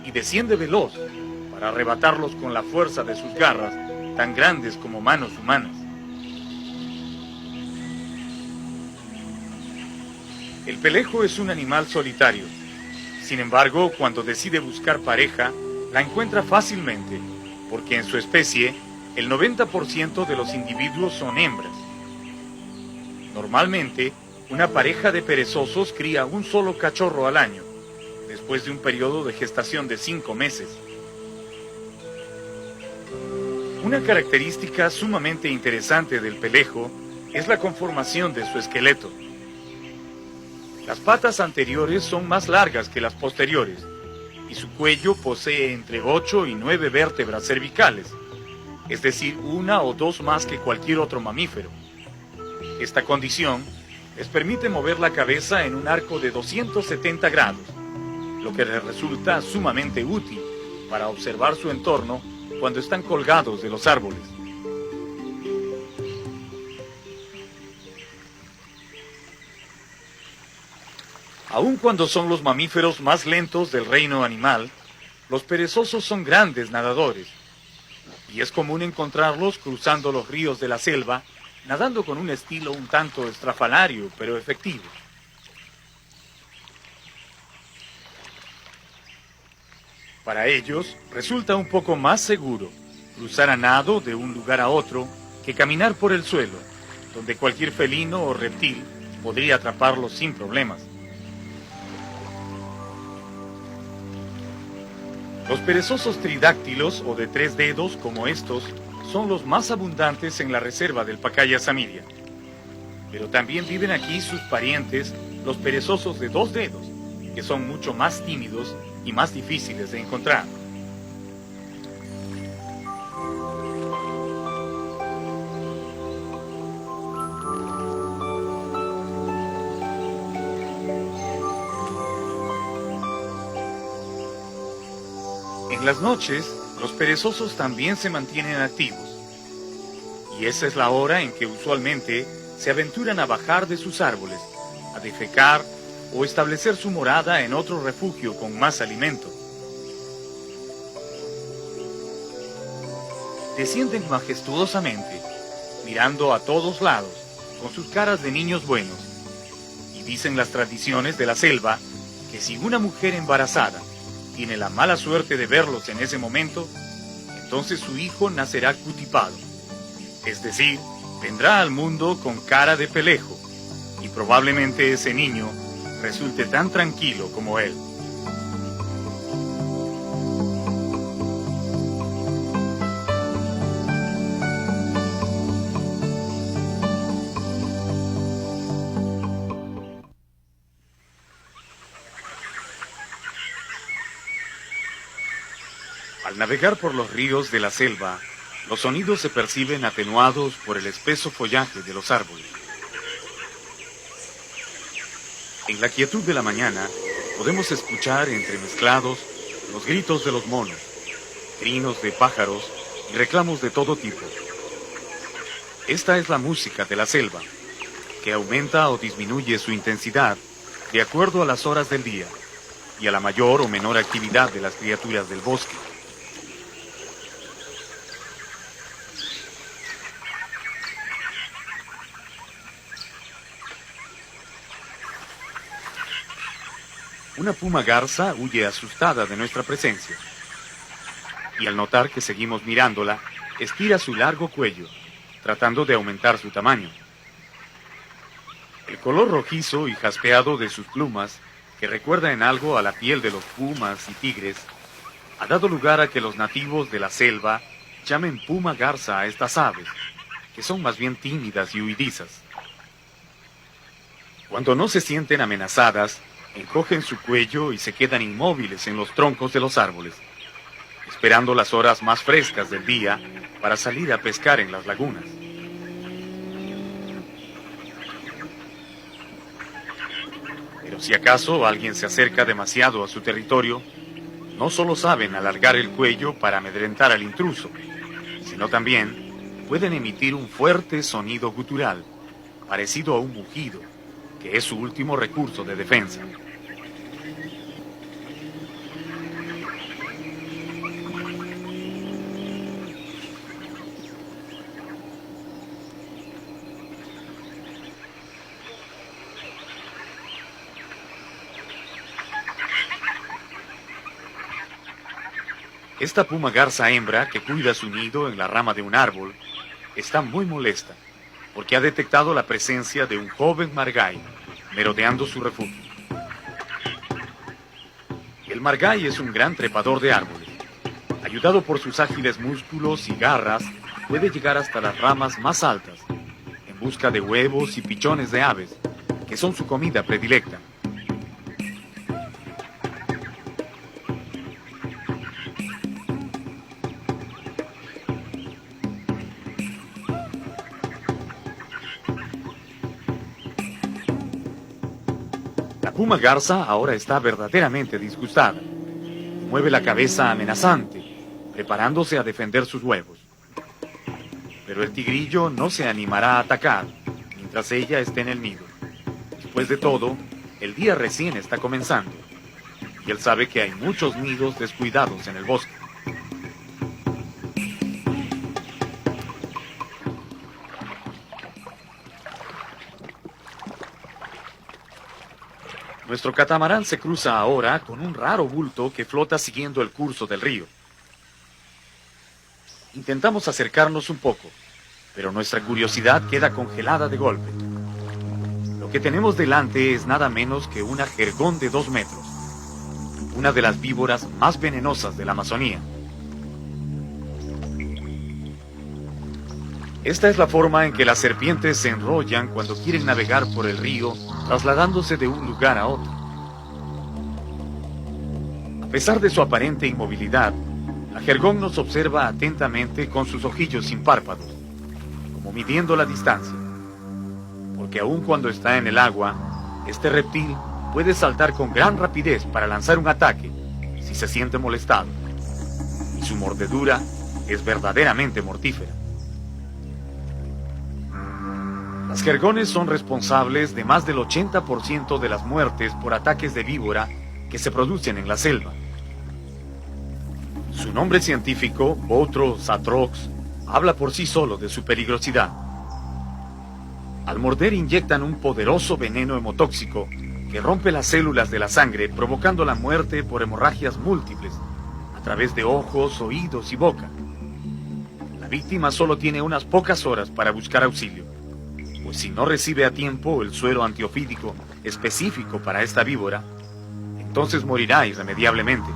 y desciende veloz para arrebatarlos con la fuerza de sus garras, tan grandes como manos humanas. El pelejo es un animal solitario. Sin embargo, cuando decide buscar pareja, la encuentra fácilmente, porque en su especie, el 90% de los individuos son hembras. Normalmente, una pareja de perezosos cría un solo cachorro al año, después de un periodo de gestación de 5 meses. Una característica sumamente interesante del pelejo es la conformación de su esqueleto. Las patas anteriores son más largas que las posteriores, y su cuello posee entre 8 y 9 vértebras cervicales, es decir, 1 o 2 más que cualquier otro mamífero. Esta condición les permite mover la cabeza en un arco de 270 grados, lo que les resulta sumamente útil para observar su entorno cuando están colgados de los árboles. Aun cuando son los mamíferos más lentos del reino animal, los perezosos son grandes nadadores, y es común encontrarlos cruzando los ríos de la selva, nadando con un estilo un tanto estrafalario, pero efectivo. Para ellos, resulta un poco más seguro cruzar a nado de un lugar a otro que caminar por el suelo, donde cualquier felino o reptil podría atraparlos sin problemas. Los perezosos tridáctilos o de 3 dedos como estos son los más abundantes en la reserva del Pacaya Samiria. Pero también viven aquí sus parientes, los perezosos de 2 dedos, que son mucho más tímidos y más difíciles de encontrar. En las noches, los perezosos también se mantienen activos. Y esa es la hora en que usualmente se aventuran a bajar de sus árboles, a defecar o establecer su morada en otro refugio con más alimento. Descienden majestuosamente, mirando a todos lados, con sus caras de niños buenos. Y dicen las tradiciones de la selva que si una mujer embarazada tiene la mala suerte de verlos en ese momento, entonces su hijo nacerá cutipado, es decir, vendrá al mundo con cara de pelejo, y probablemente ese niño resulte tan tranquilo como él. Al navegar por los ríos de la selva, los sonidos se perciben atenuados por el espeso follaje de los árboles. En la quietud de la mañana, podemos escuchar entremezclados los gritos de los monos, trinos de pájaros y reclamos de todo tipo. Esta es la música de la selva, que aumenta o disminuye su intensidad de acuerdo a las horas del día y a la mayor o menor actividad de las criaturas del bosque. Una puma garza huye asustada de nuestra presencia y al notar que seguimos mirándola, estira su largo cuello, tratando de aumentar su tamaño. El color rojizo y jaspeado de sus plumas, que recuerda en algo a la piel de los pumas y tigres, ha dado lugar a que los nativos de la selva llamen puma garza a estas aves, que son más bien tímidas y huidizas. Cuando no se sienten amenazadas, encogen su cuello y se quedan inmóviles en los troncos de los árboles, esperando las horas más frescas del día para salir a pescar en las lagunas. Pero si acaso alguien se acerca demasiado a su territorio, no solo saben alargar el cuello para amedrentar al intruso, sino también pueden emitir un fuerte sonido gutural, parecido a un mugido, que es su último recurso de defensa. Esta puma garza hembra, que cuida su nido en la rama de un árbol, está muy molesta, porque ha detectado la presencia de un joven margay merodeando su refugio. El margay es un gran trepador de árboles. Ayudado por sus ágiles músculos y garras, puede llegar hasta las ramas más altas, en busca de huevos y pichones de aves, que son su comida predilecta. La puma garza ahora está verdaderamente disgustada. Mueve la cabeza amenazante, preparándose a defender sus huevos. Pero el tigrillo no se animará a atacar mientras ella esté en el nido. Después de todo, el día recién está comenzando, y él sabe que hay muchos nidos descuidados en el bosque. Nuestro catamarán se cruza ahora con un raro bulto que flota siguiendo el curso del río. Intentamos acercarnos un poco, pero nuestra curiosidad queda congelada de golpe. Lo que tenemos delante es nada menos que una jergón de 2 metros. una de las víboras más venenosas de la Amazonía. Esta es la forma en que las serpientes se enrollan cuando quieren navegar por el río, trasladándose de un lugar a otro. A pesar de su aparente inmovilidad, la jergón nos observa atentamente con sus ojillos sin párpados, como midiendo la distancia. Porque aun cuando está en el agua, este reptil puede saltar con gran rapidez para lanzar un ataque si se siente molestado. Y su mordedura es verdaderamente mortífera. Las jergones son responsables de más del 80% de las muertes por ataques de víbora que se producen en la selva. Su nombre científico, Bothrops atrox, habla por sí solo de su peligrosidad. Al morder inyectan un poderoso veneno hemotóxico que rompe las células de la sangre, provocando la muerte por hemorragias múltiples a través de ojos, oídos y boca. La víctima solo tiene unas pocas horas para buscar auxilio, pues si no recibe a tiempo el suero antiofídico específico para esta víbora, entonces morirá irremediablemente.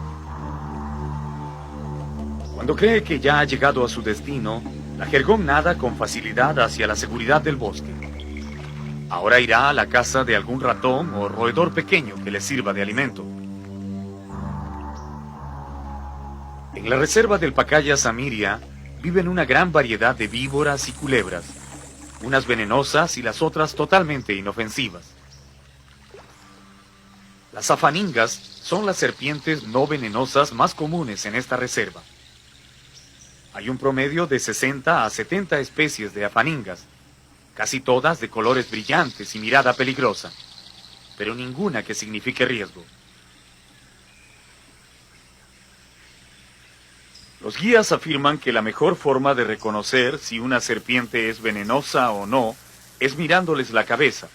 Cuando cree que ya ha llegado a su destino, la jergón nada con facilidad hacia la seguridad del bosque. Ahora irá a la casa de algún ratón o roedor pequeño que le sirva de alimento. En la reserva del Pacaya Samiria viven una gran variedad de víboras y culebras, unas venenosas y las otras totalmente inofensivas. Las afaningas son las serpientes no venenosas más comunes en esta reserva. Hay un promedio de 60 a 70 especies de afaningas, casi todas de colores brillantes y mirada peligrosa, pero ninguna que signifique riesgo. Los guías afirman que la mejor forma de reconocer si una serpiente es venenosa o no es mirándoles la cabeza.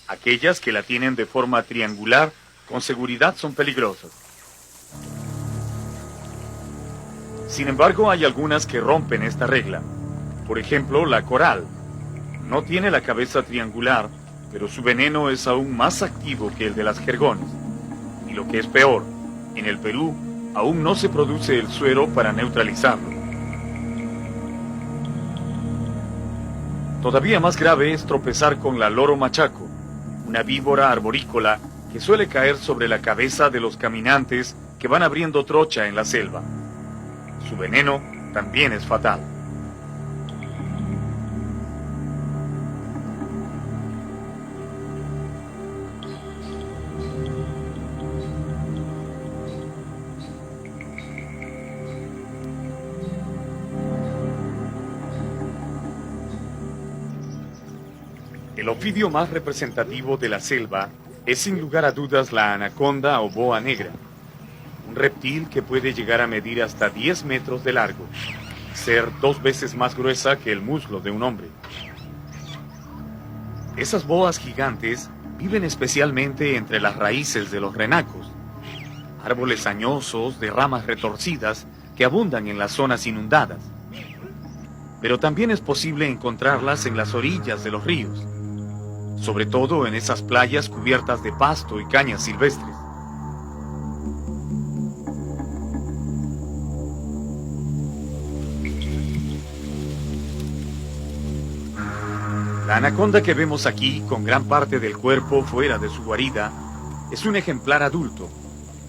Aquellas que la tienen de forma triangular con seguridad son peligrosas. Sin embargo, hay algunas que rompen esta regla. Por ejemplo, la coral. No tiene la cabeza triangular, pero su veneno es aún más activo que el de las jergones. Y lo que es peor, en el Perú aún no se produce el suero para neutralizarlo. Todavía más grave es tropezar con la loro machaco, una víbora arborícola que suele caer sobre la cabeza de los caminantes que van abriendo trocha en la selva. Su veneno también es fatal. El ofidio más representativo de la selva es sin lugar a dudas la anaconda o boa negra, un reptil que puede llegar a medir hasta 10 metros de largo, ser 2 veces más gruesa que el muslo de un hombre. Esas boas gigantes viven especialmente entre las raíces de los renacos, árboles añosos de ramas retorcidas que abundan en las zonas inundadas. Pero también es posible encontrarlas en las orillas de los ríos, sobre todo en esas playas cubiertas de pasto y cañas silvestres. La anaconda que vemos aquí, con gran parte del cuerpo fuera de su guarida, es un ejemplar adulto,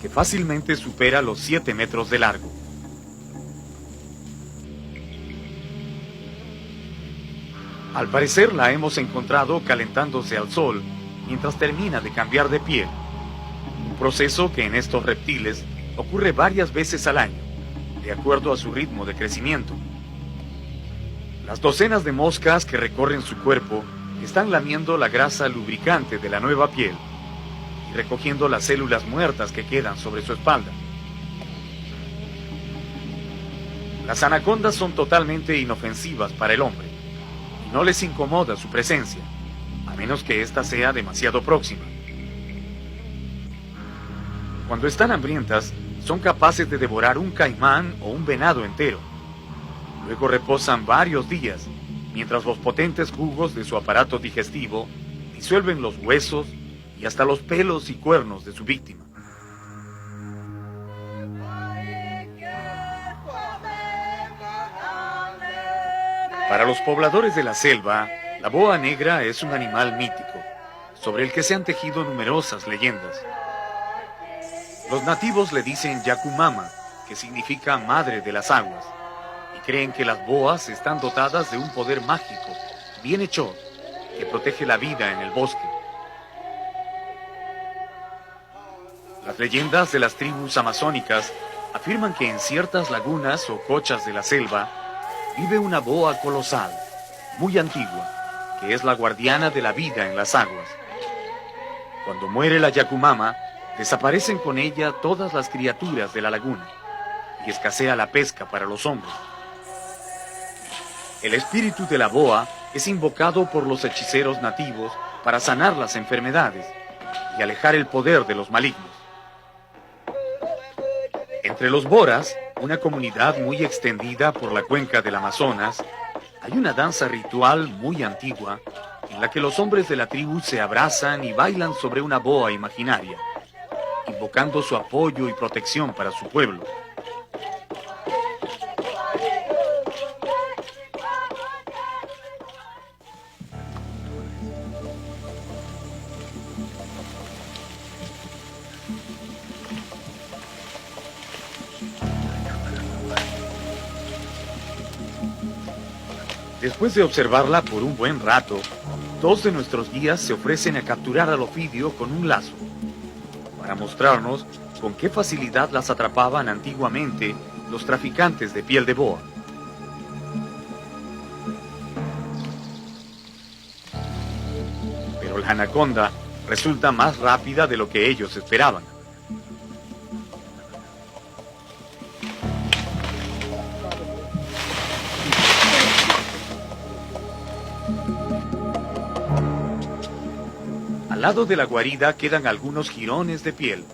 que fácilmente supera los 7 metros de largo. Al parecer la hemos encontrado calentándose al sol mientras termina de cambiar de piel, un proceso que en estos reptiles ocurre varias veces al año, de acuerdo a su ritmo de crecimiento. Las docenas de moscas que recorren su cuerpo están lamiendo la grasa lubricante de la nueva piel y recogiendo las células muertas que quedan sobre su espalda. Las anacondas son totalmente inofensivas para el hombre y no les incomoda su presencia, a menos que ésta sea demasiado próxima. Cuando están hambrientas, son capaces de devorar un caimán o un venado entero. Luego reposan varios días, mientras los potentes jugos de su aparato digestivo disuelven los huesos y hasta los pelos y cuernos de su víctima. Para los pobladores de la selva, la boa negra es un animal mítico, sobre el que se han tejido numerosas leyendas. Los nativos le dicen Yakumama, que significa madre de las aguas, y creen que las boas están dotadas de un poder mágico, bienhechor, que protege la vida en el bosque. Las leyendas de las tribus amazónicas afirman que en ciertas lagunas o cochas de la selva vive una boa colosal, muy antigua, que es la guardiana de la vida en las aguas. Cuando muere la Yakumama, desaparecen con ella todas las criaturas de la laguna y escasea la pesca para los hombres. El espíritu de la boa es invocado por los hechiceros nativos para sanar las enfermedades y alejar el poder de los malignos. Entre los boras, una comunidad muy extendida por la cuenca del Amazonas, hay una danza ritual muy antigua en la que los hombres de la tribu se abrazan y bailan sobre una boa imaginaria, invocando su apoyo y protección para su pueblo. Después de observarla por un buen rato, dos de nuestros guías se ofrecen a capturar al ofidio con un lazo, para mostrarnos con qué facilidad las atrapaban antiguamente los traficantes de piel de boa. Pero la anaconda resulta más rápida de lo que ellos esperaban. Al lado de la guarida quedan algunos jirones de piel,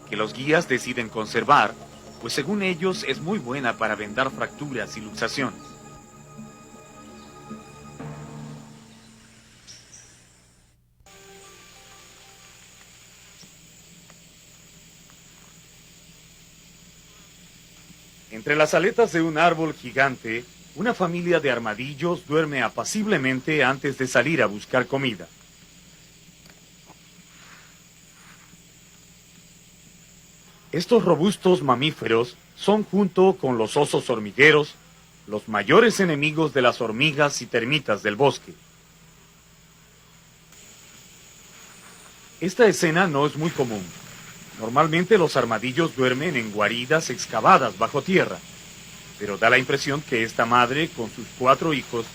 que los guías deciden conservar, pues según ellos es muy buena para vendar fracturas y luxaciones. Entre las aletas de un árbol gigante, una familia de armadillos duerme apaciblemente antes de salir a buscar comida. Estos robustos mamíferos son, junto con los osos hormigueros, los mayores enemigos de las hormigas y termitas del bosque. Esta escena no es muy común. Normalmente los armadillos duermen en guaridas excavadas bajo tierra, pero da la impresión que esta madre, con sus 4 hijos,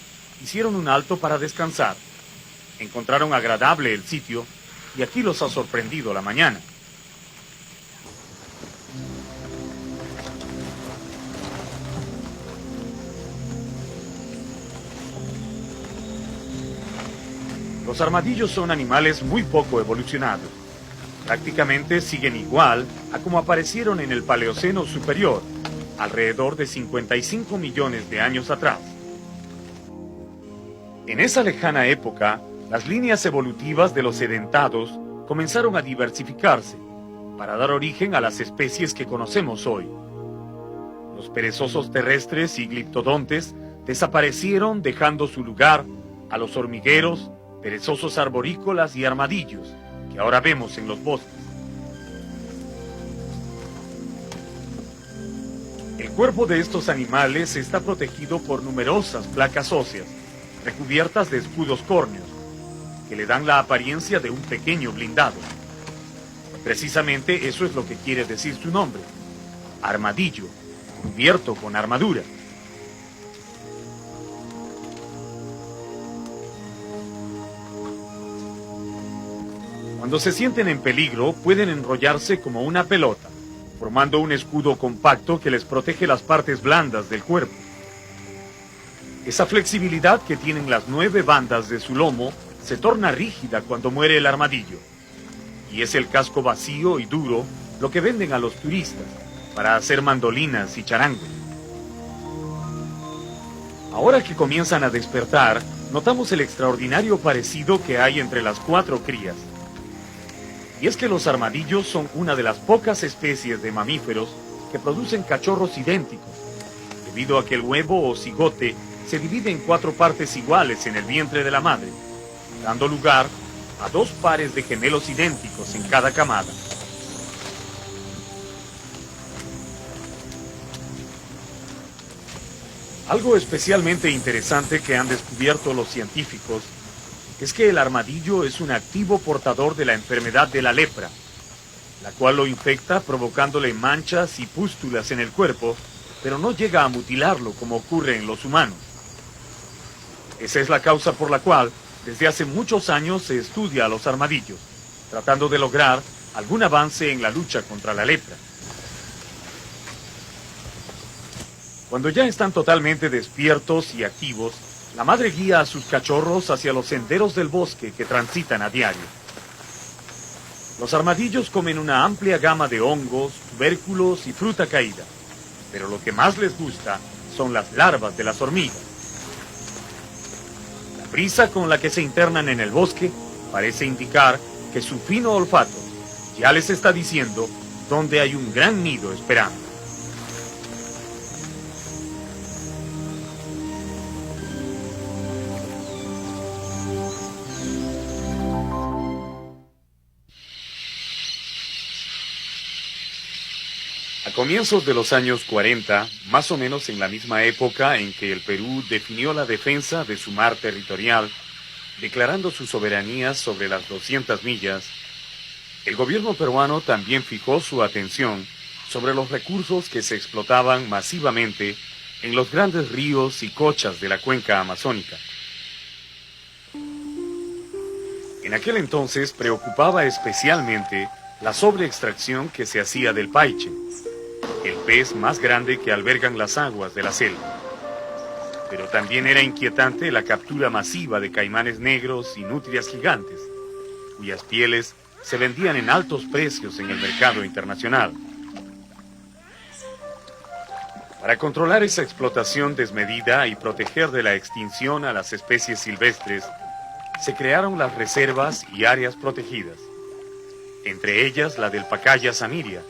hicieron un alto para descansar. Encontraron agradable el sitio y aquí los ha sorprendido la mañana. Los armadillos son animales muy poco evolucionados. Prácticamente siguen igual a como aparecieron en el Paleoceno superior, alrededor de 55 millones de años atrás. En esa lejana época, las líneas evolutivas de los sedentados comenzaron a diversificarse para dar origen a las especies que conocemos hoy. Los perezosos terrestres y gliptodontes desaparecieron, dejando su lugar a los hormigueros, perezosos arborícolas y armadillos, que ahora vemos en los bosques. El cuerpo de estos animales está protegido por numerosas placas óseas, recubiertas de escudos córneos, que le dan la apariencia de un pequeño blindado. Precisamente eso es lo que quiere decir su nombre: armadillo, cubierto con armadura. Cuando se sienten en peligro, pueden enrollarse como una pelota, formando un escudo compacto que les protege las partes blandas del cuerpo. Esa flexibilidad que tienen las 9 bandas de su lomo se torna rígida cuando muere el armadillo. Y es el casco vacío y duro lo que venden a los turistas para hacer mandolinas y charangos. Ahora que comienzan a despertar, notamos el extraordinario parecido que hay entre las 4 crías. Y es que los armadillos son una de las pocas especies de mamíferos que producen cachorros idénticos, debido a que el huevo o cigote se divide en 4 partes iguales en el vientre de la madre, dando lugar a 2 pares de gemelos idénticos en cada camada. Algo especialmente interesante que han descubierto los científicos es que el armadillo es un activo portador de la enfermedad de la lepra, la cual lo infecta provocándole manchas y pústulas en el cuerpo, pero no llega a mutilarlo como ocurre en los humanos. Esa es la causa por la cual desde hace muchos años se estudia a los armadillos, tratando de lograr algún avance en la lucha contra la lepra. Cuando ya están totalmente despiertos y activos, la madre guía a sus cachorros hacia los senderos del bosque que transitan a diario. Los armadillos comen una amplia gama de hongos, tubérculos y fruta caída, pero lo que más les gusta son las larvas de las hormigas. La prisa con la que se internan en el bosque parece indicar que su fino olfato ya les está diciendo dónde hay un gran nido esperando. A comienzos de los años 40, más o menos en la misma época en que el Perú definió la defensa de su mar territorial, declarando su soberanía sobre las 200 millas, el gobierno peruano también fijó su atención sobre los recursos que se explotaban masivamente en los grandes ríos y cochas de la cuenca amazónica. En aquel entonces preocupaba especialmente la sobreextracción que se hacía del paiche, el pez más grande que albergan las aguas de la selva. Pero también era inquietante la captura masiva de caimanes negros y nutrias gigantes, cuyas pieles se vendían en altos precios en el mercado internacional. Para controlar esa explotación desmedida y proteger de la extinción a las especies silvestres, se crearon las reservas y áreas protegidas, entre ellas la del Pacaya Samiria,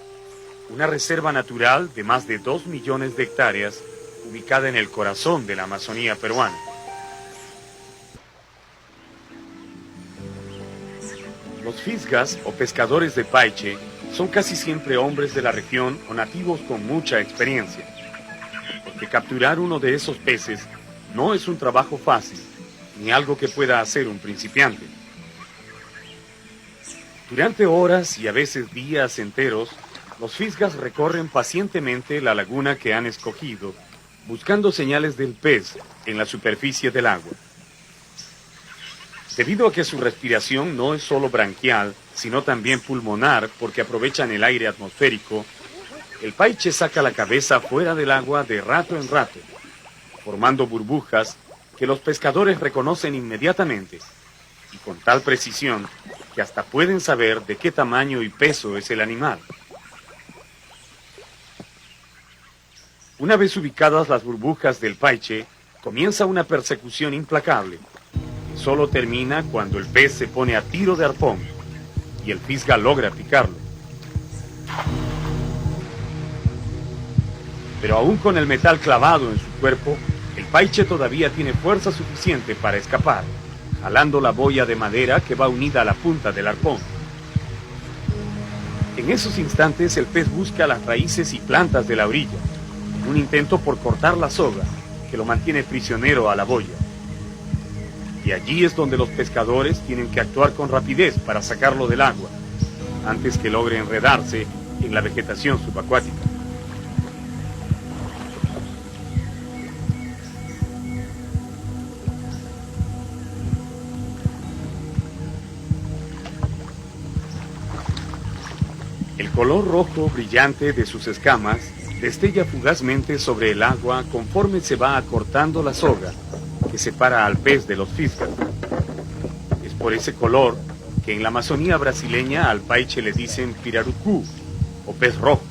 una reserva natural de más de 2 millones de hectáreas ubicada en el corazón de la Amazonía peruana. Los fisgas o pescadores de paiche son casi siempre hombres de la región o nativos con mucha experiencia, porque capturar uno de esos peces no es un trabajo fácil, ni algo que pueda hacer un principiante. Durante horas y a veces días enteros, los fisgas recorren pacientemente la laguna que han escogido, buscando señales del pez en la superficie del agua. Debido a que su respiración no es solo branquial, sino también pulmonar, porque aprovechan el aire atmosférico, el paiche saca la cabeza fuera del agua de rato en rato, formando burbujas que los pescadores reconocen inmediatamente, y con tal precisión que hasta pueden saber de qué tamaño y peso es el animal. Una vez ubicadas las burbujas del paiche, comienza una persecución implacable, que solo termina cuando el pez se pone a tiro de arpón y el fisga logra picarlo. Pero aún con el metal clavado en su cuerpo, el paiche todavía tiene fuerza suficiente para escapar, jalando la boya de madera que va unida a la punta del arpón. En esos instantes el pez busca las raíces y plantas de la orilla, un intento por cortar la soga que lo mantiene prisionero a la boya. Y allí es donde los pescadores tienen que actuar con rapidez para sacarlo del agua, antes que logre enredarse en la vegetación subacuática. El color rojo brillante de sus escamas destella fugazmente sobre el agua conforme se va acortando la soga que separa al pez de los fisgas. Es por ese color que en la Amazonía brasileña al paiche le dicen pirarucú o pez rojo.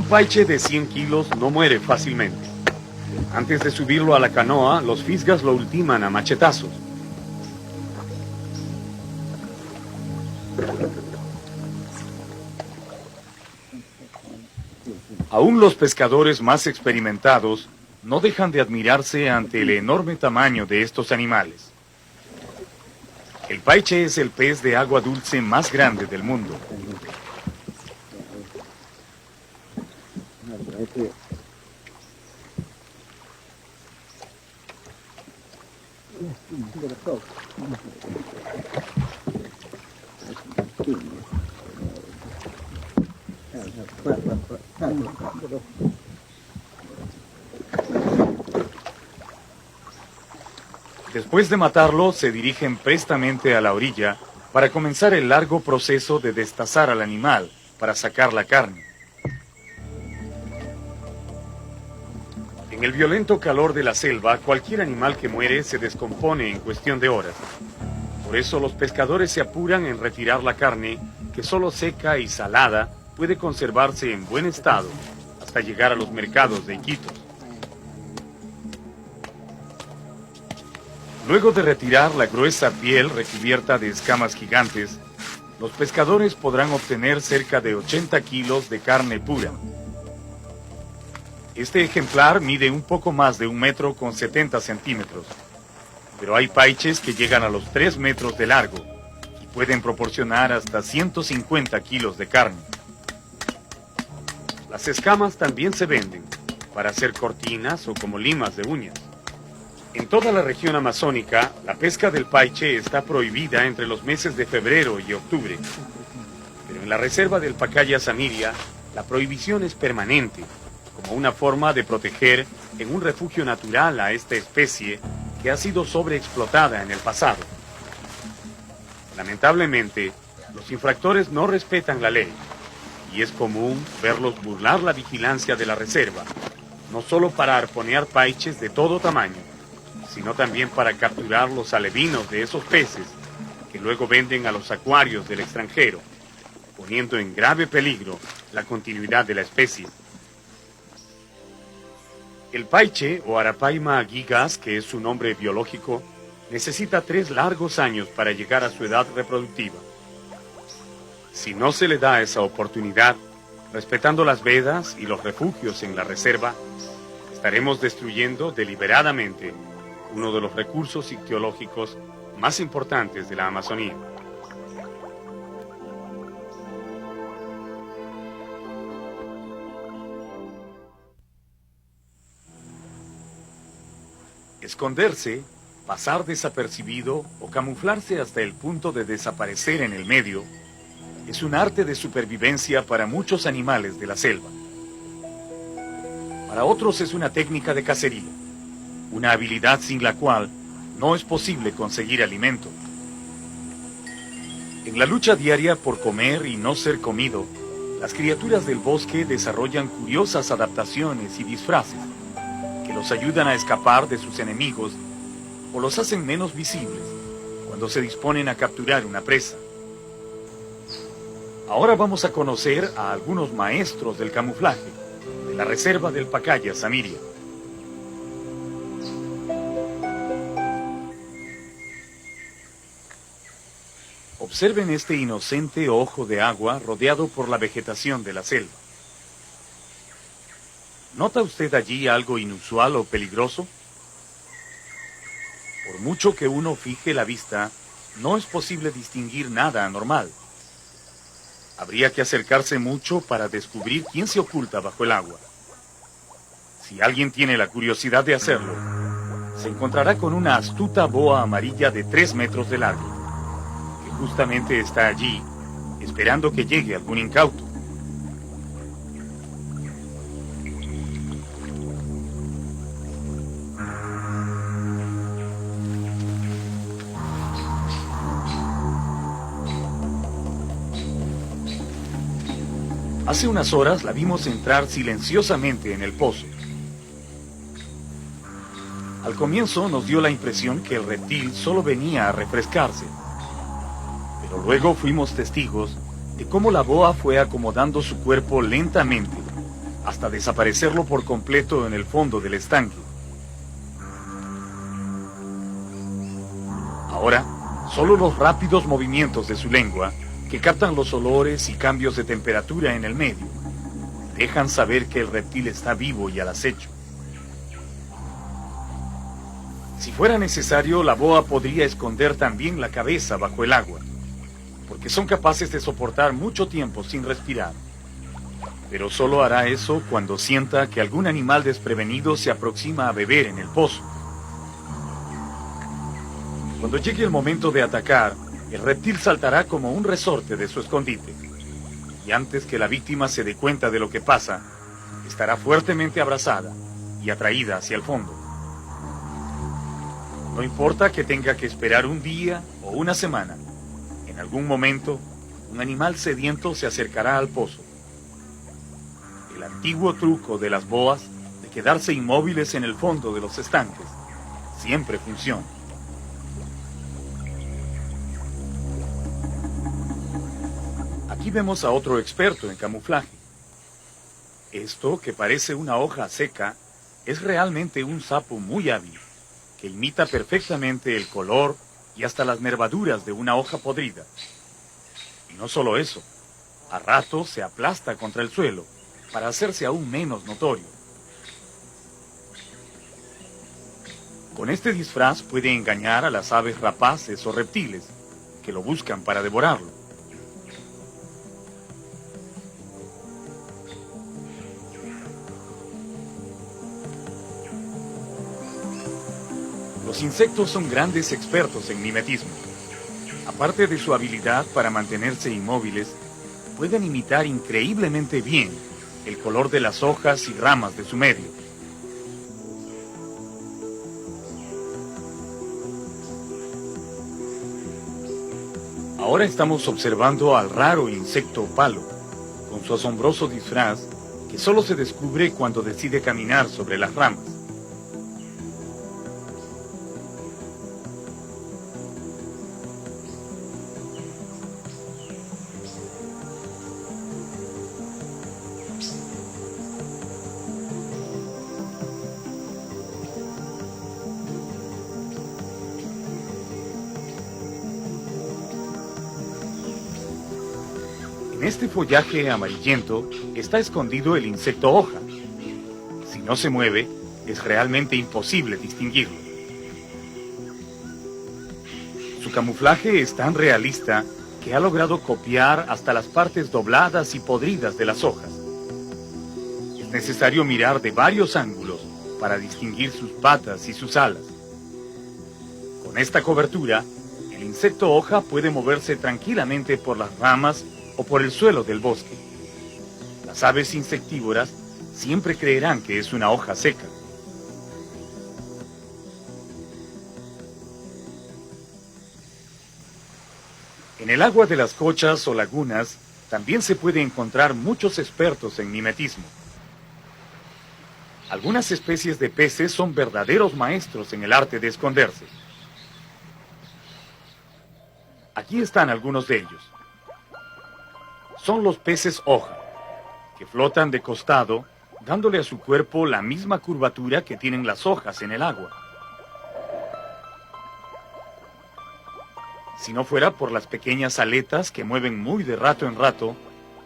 paiche de 100 kilos no muere fácilmente. Antes de subirlo a la canoa, los fisgas lo ultiman a machetazos. Aún los pescadores más experimentados no dejan de admirarse ante el enorme tamaño de estos animales. El paiche es el pez de agua dulce más grande del mundo. Después de matarlo, se dirigen prestamente a la orilla para comenzar el largo proceso de destazar al animal para sacar la carne. En el violento calor de la selva, cualquier animal que muere se descompone en cuestión de horas. Por eso los pescadores se apuran en retirar la carne, que solo seca y salada puede conservarse en buen estado hasta llegar a los mercados de Iquitos. Luego de retirar la gruesa piel recubierta de escamas gigantes, los pescadores podrán obtener cerca de 80 kilos de carne pura. Este ejemplar mide un poco más de 1 metro con 70 centímetros, pero hay paiches que llegan a los 3 metros de largo y pueden proporcionar hasta 150 kilos de carne. Las escamas también se venden para hacer cortinas o como limas de uñas. En toda la región amazónica, la pesca del paiche está prohibida entre los meses de febrero y octubre. Pero en la reserva del Pacaya Samiria, la prohibición es permanente, como una forma de proteger en un refugio natural a esta especie que ha sido sobreexplotada en el pasado. Lamentablemente, los infractores no respetan la ley, y es común verlos burlar la vigilancia de la reserva, no solo para arponear paiches de todo tamaño, sino también para capturar los alevinos de esos peces que luego venden a los acuarios del extranjero, poniendo en grave peligro la continuidad de la especie. El paiche, o Arapaima gigas, que es su nombre biológico, necesita 3 largos años para llegar a su edad reproductiva. Si no se le da esa oportunidad, respetando las vedas y los refugios en la reserva, estaremos destruyendo deliberadamente uno de los recursos ictiológicos más importantes de la Amazonía. Esconderse, pasar desapercibido o camuflarse hasta el punto de desaparecer en el medio es un arte de supervivencia para muchos animales de la selva. Para otros es una técnica de cacería, una habilidad sin la cual no es posible conseguir alimento. En la lucha diaria por comer y no ser comido, las criaturas del bosque desarrollan curiosas adaptaciones y disfraces que los ayudan a escapar de sus enemigos o los hacen menos visibles cuando se disponen a capturar una presa. Ahora vamos a conocer a algunos maestros del camuflaje de la reserva del Pacaya Samiria. Observen este inocente ojo de agua rodeado por la vegetación de la selva. ¿Nota usted allí algo inusual o peligroso? Por mucho que uno fije la vista, no es posible distinguir nada anormal. Habría que acercarse mucho para descubrir quién se oculta bajo el agua. Si alguien tiene la curiosidad de hacerlo, se encontrará con una astuta boa amarilla de 3 metros de largo, que justamente está allí, esperando que llegue algún incauto. Hace unas horas la vimos entrar silenciosamente en el pozo. Al comienzo nos dio la impresión que el reptil solo venía a refrescarse, pero luego fuimos testigos de cómo la boa fue acomodando su cuerpo lentamente hasta desaparecerlo por completo en el fondo del estanque. Ahora, solo los rápidos movimientos de su lengua, que captan los olores y cambios de temperatura en el medio, dejan saber que el reptil está vivo y al acecho. Si fuera necesario, la boa podría esconder también la cabeza bajo el agua, porque son capaces de soportar mucho tiempo sin respirar. Pero solo hará eso cuando sienta que algún animal desprevenido se aproxima a beber en el pozo. Cuando llegue el momento de atacar, el reptil saltará como un resorte de su escondite. Y antes que la víctima se dé cuenta de lo que pasa, estará fuertemente abrazada y atraída hacia el fondo. No importa que tenga que esperar un día o una semana, en algún momento, un animal sediento se acercará al pozo. El antiguo truco de las boas de quedarse inmóviles en el fondo de los estanques siempre funciona. Aquí vemos a otro experto en camuflaje. Esto, que parece una hoja seca, es realmente un sapo muy hábil, que imita perfectamente el color y hasta las nervaduras de una hoja podrida. Y no solo eso, a ratos se aplasta contra el suelo para hacerse aún menos notorio. Con este disfraz puede engañar a las aves rapaces o reptiles que lo buscan para devorarlo. Los insectos son grandes expertos en mimetismo. Aparte de su habilidad para mantenerse inmóviles, pueden imitar increíblemente bien el color de las hojas y ramas de su medio. Ahora estamos observando al raro insecto palo, con su asombroso disfraz que solo se descubre cuando decide caminar sobre las ramas. En este follaje amarillento está escondido el insecto hoja. Si no se mueve, es realmente imposible distinguirlo. Su camuflaje es tan realista que ha logrado copiar hasta las partes dobladas y podridas de las hojas. Es necesario mirar de varios ángulos para distinguir sus patas y sus alas. Con esta cobertura, el insecto hoja puede moverse tranquilamente por las ramas o por el suelo del bosque. Las aves insectívoras siempre creerán que es una hoja seca. En el agua de las cochas o lagunas también se puede encontrar muchos expertos en mimetismo. Algunas especies de peces son verdaderos maestros en el arte de esconderse. Aquí están algunos de ellos. Son los peces hoja, que flotan de costado, dándole a su cuerpo la misma curvatura que tienen las hojas en el agua. Si no fuera por las pequeñas aletas que mueven muy de rato en rato,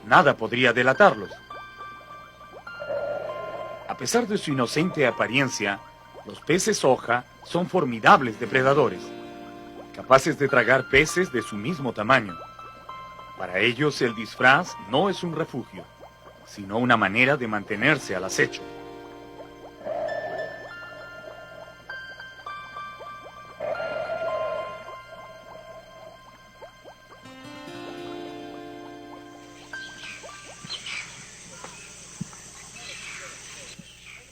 nada podría delatarlos. A pesar de su inocente apariencia, los peces hoja son formidables depredadores, capaces de tragar peces de su mismo tamaño. Para ellos el disfraz no es un refugio, sino una manera de mantenerse al acecho.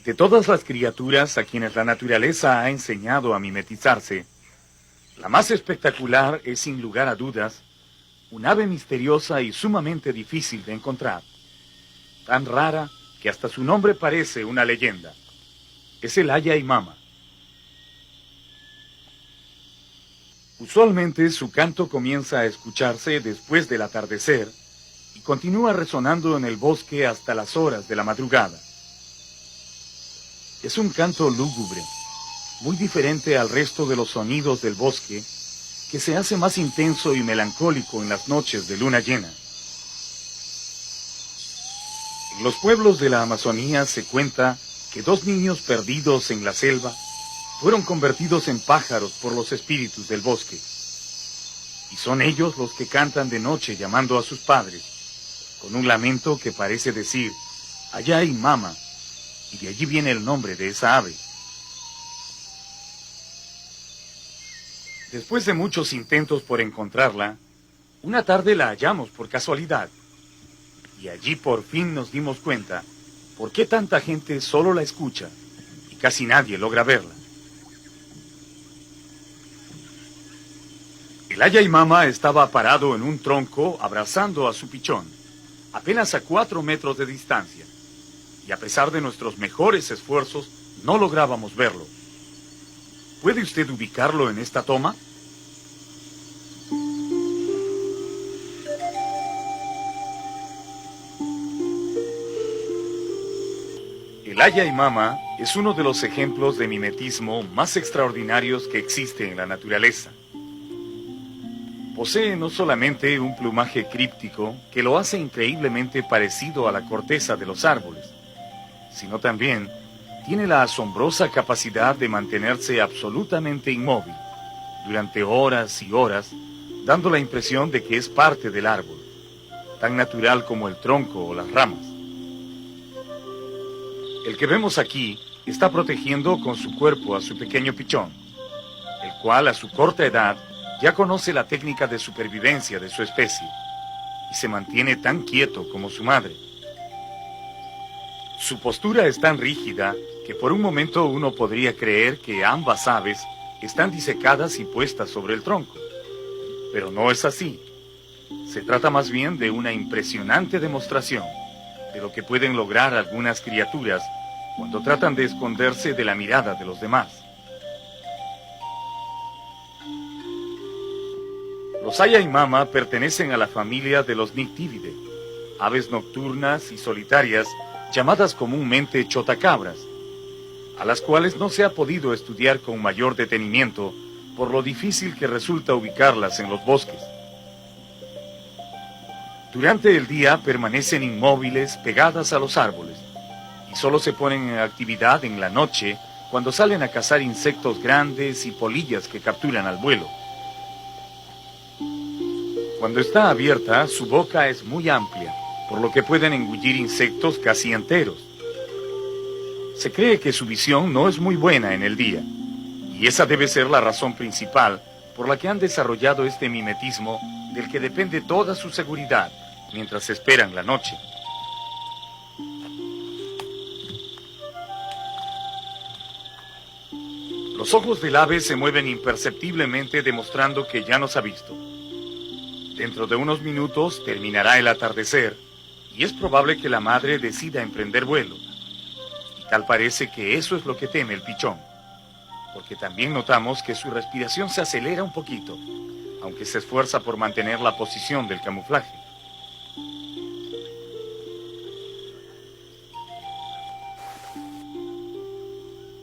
De todas las criaturas a quienes la naturaleza ha enseñado a mimetizarse, la más espectacular es, sin lugar a dudas, un ave misteriosa y sumamente difícil de encontrar. Tan rara que hasta su nombre parece una leyenda. Es el ayaimama. Usualmente su canto comienza a escucharse después del atardecer, y continúa resonando en el bosque hasta las horas de la madrugada. Es un canto lúgubre, muy diferente al resto de los sonidos del bosque, que se hace más intenso y melancólico en las noches de luna llena. En los pueblos de la Amazonía se cuenta que 2 niños perdidos en la selva fueron convertidos en pájaros por los espíritus del bosque. Y son ellos los que cantan de noche llamando a sus padres, con un lamento que parece decir, allá hay mama, y de allí viene el nombre de esa ave. Después de muchos intentos por encontrarla, una tarde la hallamos por casualidad. Y allí por fin nos dimos cuenta por qué tanta gente solo la escucha y casi nadie logra verla. El Ayaimama estaba parado en un tronco abrazando a su pichón, apenas a 4 metros de distancia, y a pesar de nuestros mejores esfuerzos, no lográbamos verlo. ¿Puede usted ubicarlo en esta toma? El Ayaimama es uno de los ejemplos de mimetismo más extraordinarios que existe en la naturaleza. Posee no solamente un plumaje críptico que lo hace increíblemente parecido a la corteza de los árboles, sino también tiene la asombrosa capacidad de mantenerse absolutamente inmóvil durante horas y horas, dando la impresión de que es parte del árbol, tan natural como el tronco o las ramas. El que vemos aquí está protegiendo con su cuerpo a su pequeño pichón, el cual a su corta edad ya conoce la técnica de supervivencia de su especie y se mantiene tan quieto como su madre. Su postura es tan rígida que por un momento uno podría creer que ambas aves están disecadas y puestas sobre el tronco, pero no es así. Se trata más bien de una impresionante demostración de lo que pueden lograr algunas criaturas cuando tratan de esconderse de la mirada de los demás. Los Ayaimama pertenecen a la familia de los Nyctilidae, aves nocturnas y solitarias llamadas comúnmente chotacabras, a las cuales no se ha podido estudiar con mayor detenimiento por lo difícil que resulta ubicarlas en los bosques. Durante el día permanecen inmóviles pegadas a los árboles y solo se ponen en actividad en la noche cuando salen a cazar insectos grandes y polillas que capturan al vuelo. Cuando está abierta, su boca es muy amplia, por lo que pueden engullir insectos casi enteros. Se cree que su visión no es muy buena en el día, y esa debe ser la razón principal por la que han desarrollado este mimetismo del que depende toda su seguridad mientras esperan la noche. Los ojos del ave se mueven imperceptiblemente demostrando que ya nos ha visto. Dentro de unos minutos terminará el atardecer y es probable que la madre decida emprender vuelo. Y tal parece que eso es lo que teme el pichón, porque también notamos que su respiración se acelera un poquito, aunque se esfuerza por mantener la posición del camuflaje.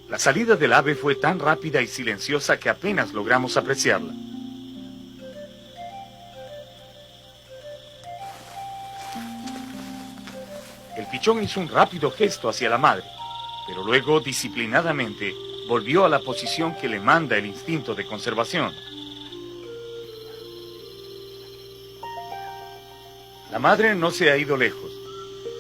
La salida del ave fue tan rápida y silenciosa que apenas logramos apreciarla. El pichón hizo un rápido gesto hacia la madre, pero luego, disciplinadamente, volvió a la posición que le manda el instinto de conservación. La madre no se ha ido lejos.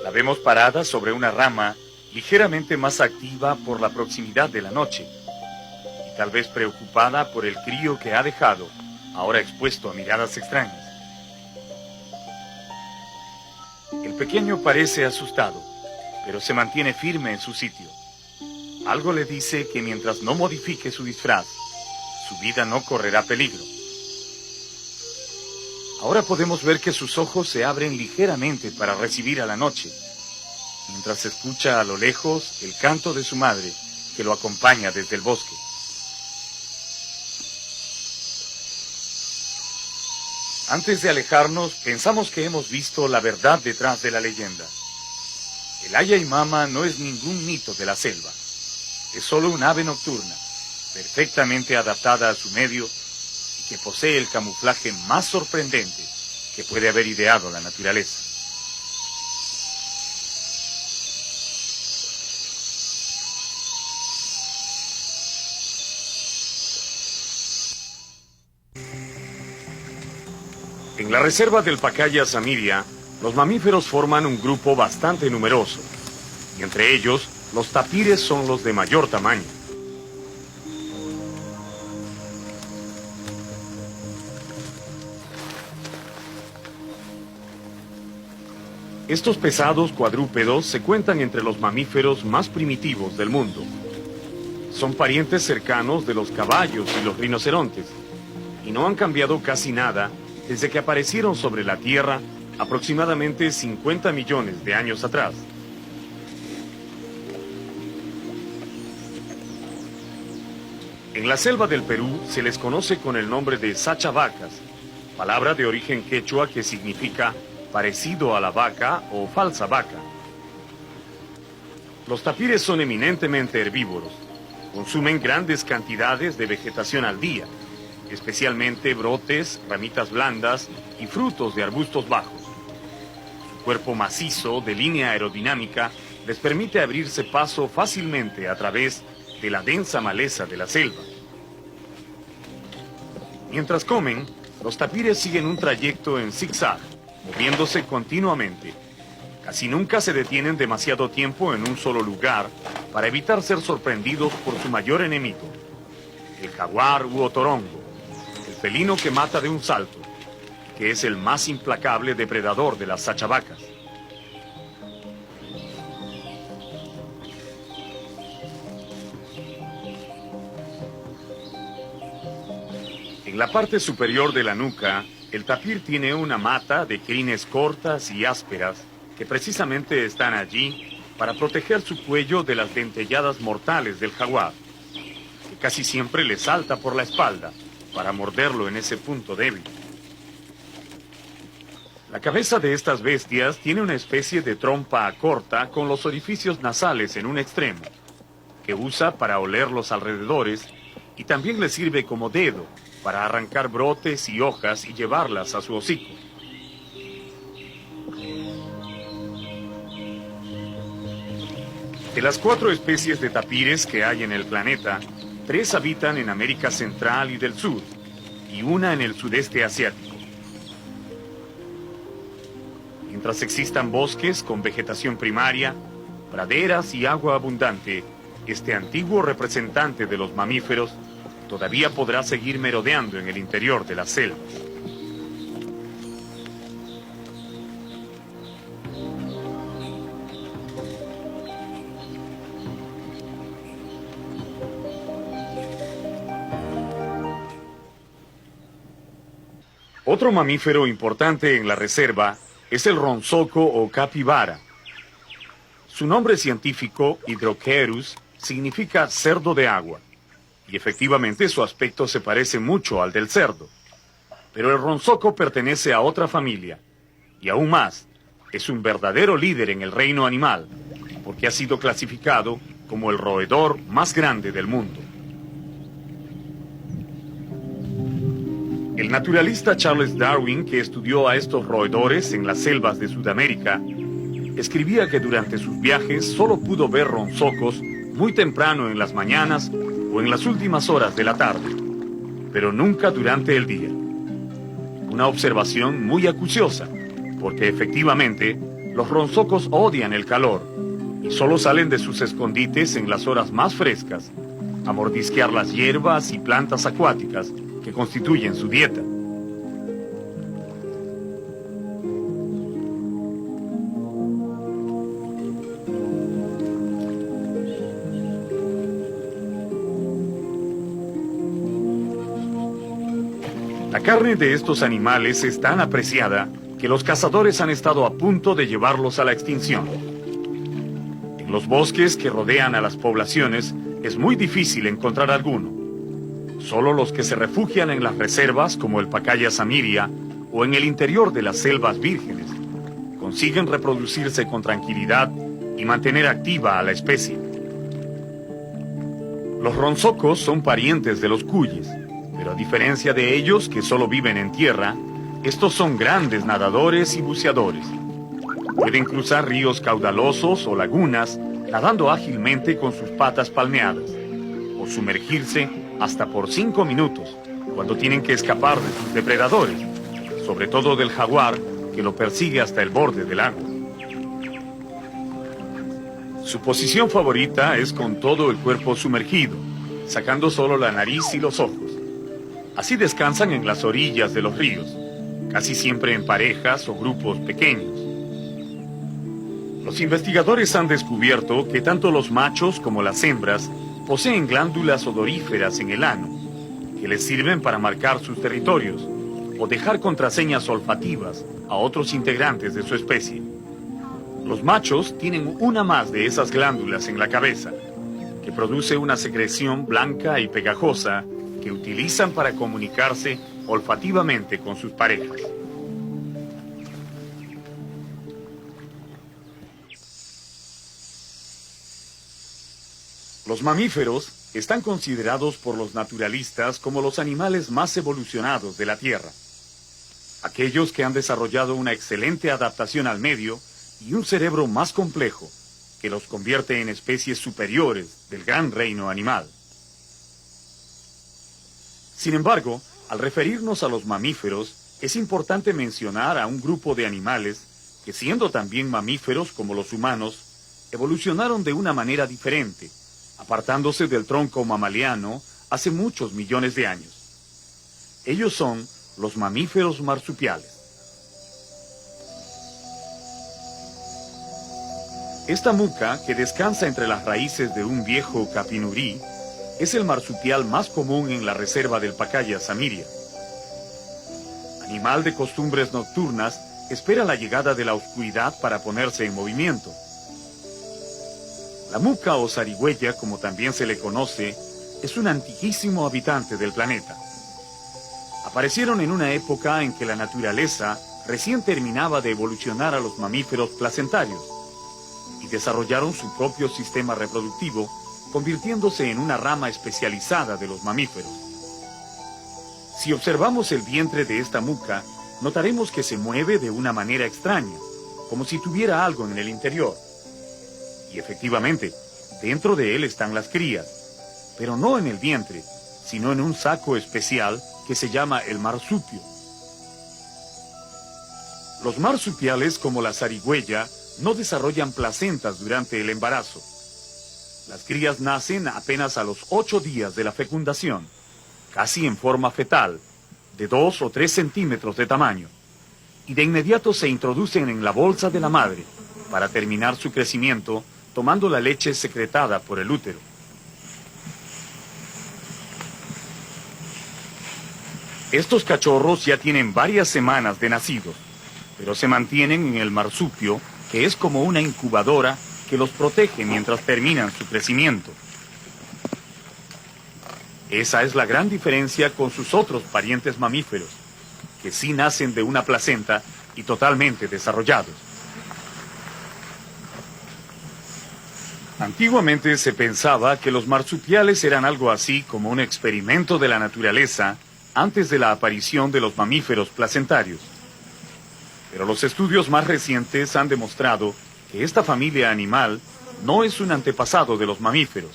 La vemos parada sobre una rama, ligeramente más activa por la proximidad de la noche, y tal vez preocupada por el crío que ha dejado, ahora expuesto a miradas extrañas. El pequeño parece asustado, pero se mantiene firme en su sitio. Algo le dice que mientras no modifique su disfraz, su vida no correrá peligro. Ahora podemos ver que sus ojos se abren ligeramente para recibir a la noche, mientras escucha a lo lejos el canto de su madre, que lo acompaña desde el bosque. Antes de alejarnos, pensamos que hemos visto la verdad detrás de la leyenda. El Aya Mama no es ningún mito de la selva. Es solo un ave nocturna, perfectamente adaptada a su medio y que posee el camuflaje más sorprendente que puede haber ideado la naturaleza. En la reserva del Pacaya Samiria, los mamíferos forman un grupo bastante numeroso, y entre ellos, los tapires son los de mayor tamaño. Estos pesados cuadrúpedos se cuentan entre los mamíferos más primitivos del mundo. Son parientes cercanos de los caballos y los rinocerontes, y no han cambiado casi nada desde que aparecieron sobre la Tierra aproximadamente 50 millones de años atrás. En la selva del Perú se les conoce con el nombre de sachavacas, palabra de origen quechua que significa parecido a la vaca o falsa vaca. Los tapires son eminentemente herbívoros. Consumen grandes cantidades de vegetación al día, especialmente brotes, ramitas blandas y frutos de arbustos bajos. Su cuerpo macizo, de línea aerodinámica, les permite abrirse paso fácilmente a través de la densa maleza de la selva. Mientras comen, los tapires siguen un trayecto en zigzag, moviéndose continuamente. Casi nunca se detienen demasiado tiempo en un solo lugar para evitar ser sorprendidos por su mayor enemigo, el jaguar u otorongo, el felino que mata de un salto, que es el más implacable depredador de las sachavacas. En la parte superior de la nuca, el tapir tiene una mata de crines cortas y ásperas que precisamente están allí para proteger su cuello de las dentelladas mortales del jaguar, que casi siempre le salta por la espalda para morderlo en ese punto débil. La cabeza de estas bestias tiene una especie de trompa corta con los orificios nasales en un extremo, que usa para oler los alrededores y también le sirve como dedo para arrancar brotes y hojas y llevarlas a su hocico. De las 4 especies de tapires que hay en el planeta, 3 habitan en América Central y del Sur, y una en el sudeste asiático. Mientras existan bosques con vegetación primaria, praderas y agua abundante, este antiguo representante de los mamíferos todavía podrá seguir merodeando en el interior de las selvas. Otro mamífero importante en la reserva es el ronzoco o capibara. Su nombre científico, Hydrochaeus, significa cerdo de agua, y efectivamente su aspecto se parece mucho al del cerdo. Pero el ronzoco pertenece a otra familia, y aún más, es un verdadero líder en el reino animal, porque ha sido clasificado como el roedor más grande del mundo. El naturalista Charles Darwin, que estudió a estos roedores en las selvas de Sudamérica, escribía que durante sus viajes solo pudo ver ronzocos muy temprano en las mañanas o en las últimas horas de la tarde, pero nunca durante el día. Una observación muy acuciosa, porque efectivamente los ronzocos odian el calor y solo salen de sus escondites en las horas más frescas, a mordisquear las hierbas y plantas acuáticas que constituyen su dieta. La carne de estos animales es tan apreciada que los cazadores han estado a punto de llevarlos a la extinción. En los bosques que rodean a las poblaciones es muy difícil encontrar alguno. Solo los que se refugian en las reservas, como el Pacaya Samiria o en el interior de las selvas vírgenes, consiguen reproducirse con tranquilidad y mantener activa a la especie. Los ronsocos son parientes de los cuyes, pero a diferencia de ellos, que solo viven en tierra, estos son grandes nadadores y buceadores. Pueden cruzar ríos caudalosos o lagunas nadando ágilmente con sus patas palmeadas, o sumergirse hasta por 5 minutos cuando tienen que escapar de sus depredadores, sobre todo del jaguar que lo persigue hasta el borde del agua. Su posición favorita es con todo el cuerpo sumergido, sacando solo la nariz y los ojos. Así descansan en las orillas de los ríos, casi siempre en parejas o grupos pequeños. Los investigadores han descubierto que tanto los machos como las hembras poseen glándulas odoríferas en el ano, que les sirven para marcar sus territorios o dejar contraseñas olfativas a otros integrantes de su especie. Los machos tienen una más de esas glándulas en la cabeza, que produce una secreción blanca y pegajosa que utilizan para comunicarse olfativamente con sus parejas. Los mamíferos están considerados por los naturalistas como los animales más evolucionados de la Tierra. Aquellos que han desarrollado una excelente adaptación al medio y un cerebro más complejo que los convierte en especies superiores del gran reino animal. Sin embargo, al referirnos a los mamíferos, es importante mencionar a un grupo de animales que, siendo también mamíferos como los humanos, evolucionaron de una manera diferente, apartándose del tronco mamaliano hace muchos millones de años. Ellos son los mamíferos marsupiales. Esta muca, que descansa entre las raíces de un viejo capinurí, es el marsupial más común en la reserva del Pacaya Samiria. Animal de costumbres nocturnas, espera la llegada de la oscuridad para ponerse en movimiento. La muca o zarigüeya, como también se le conoce, es un antiquísimo habitante del planeta. Aparecieron en una época en que la naturaleza recién terminaba de evolucionar a los mamíferos placentarios y desarrollaron su propio sistema reproductivo, convirtiéndose en una rama especializada de los mamíferos. Si observamos el vientre de esta muca, notaremos que se mueve de una manera extraña, como si tuviera algo en el interior. Y efectivamente, dentro de él están las crías, pero no en el vientre, sino en un saco especial que se llama el marsupio. Los marsupiales, como la zarigüeya, no desarrollan placentas durante el embarazo. Las crías nacen apenas a los 8 días de la fecundación, casi en forma fetal, de 2 o 3 centímetros de tamaño, y de inmediato se introducen en la bolsa de la madre para terminar su crecimiento tomando la leche secretada por el útero. Estos cachorros ya tienen varias semanas de nacidos, pero se mantienen en el marsupio, que es como una incubadora que los protege mientras terminan su crecimiento. Esa es la gran diferencia con sus otros parientes mamíferos, que sí nacen de una placenta y totalmente desarrollados. Antiguamente se pensaba que los marsupiales eran algo así como un experimento de la naturaleza antes de la aparición de los mamíferos placentarios. Pero los estudios más recientes han demostrado que esta familia animal no es un antepasado de los mamíferos,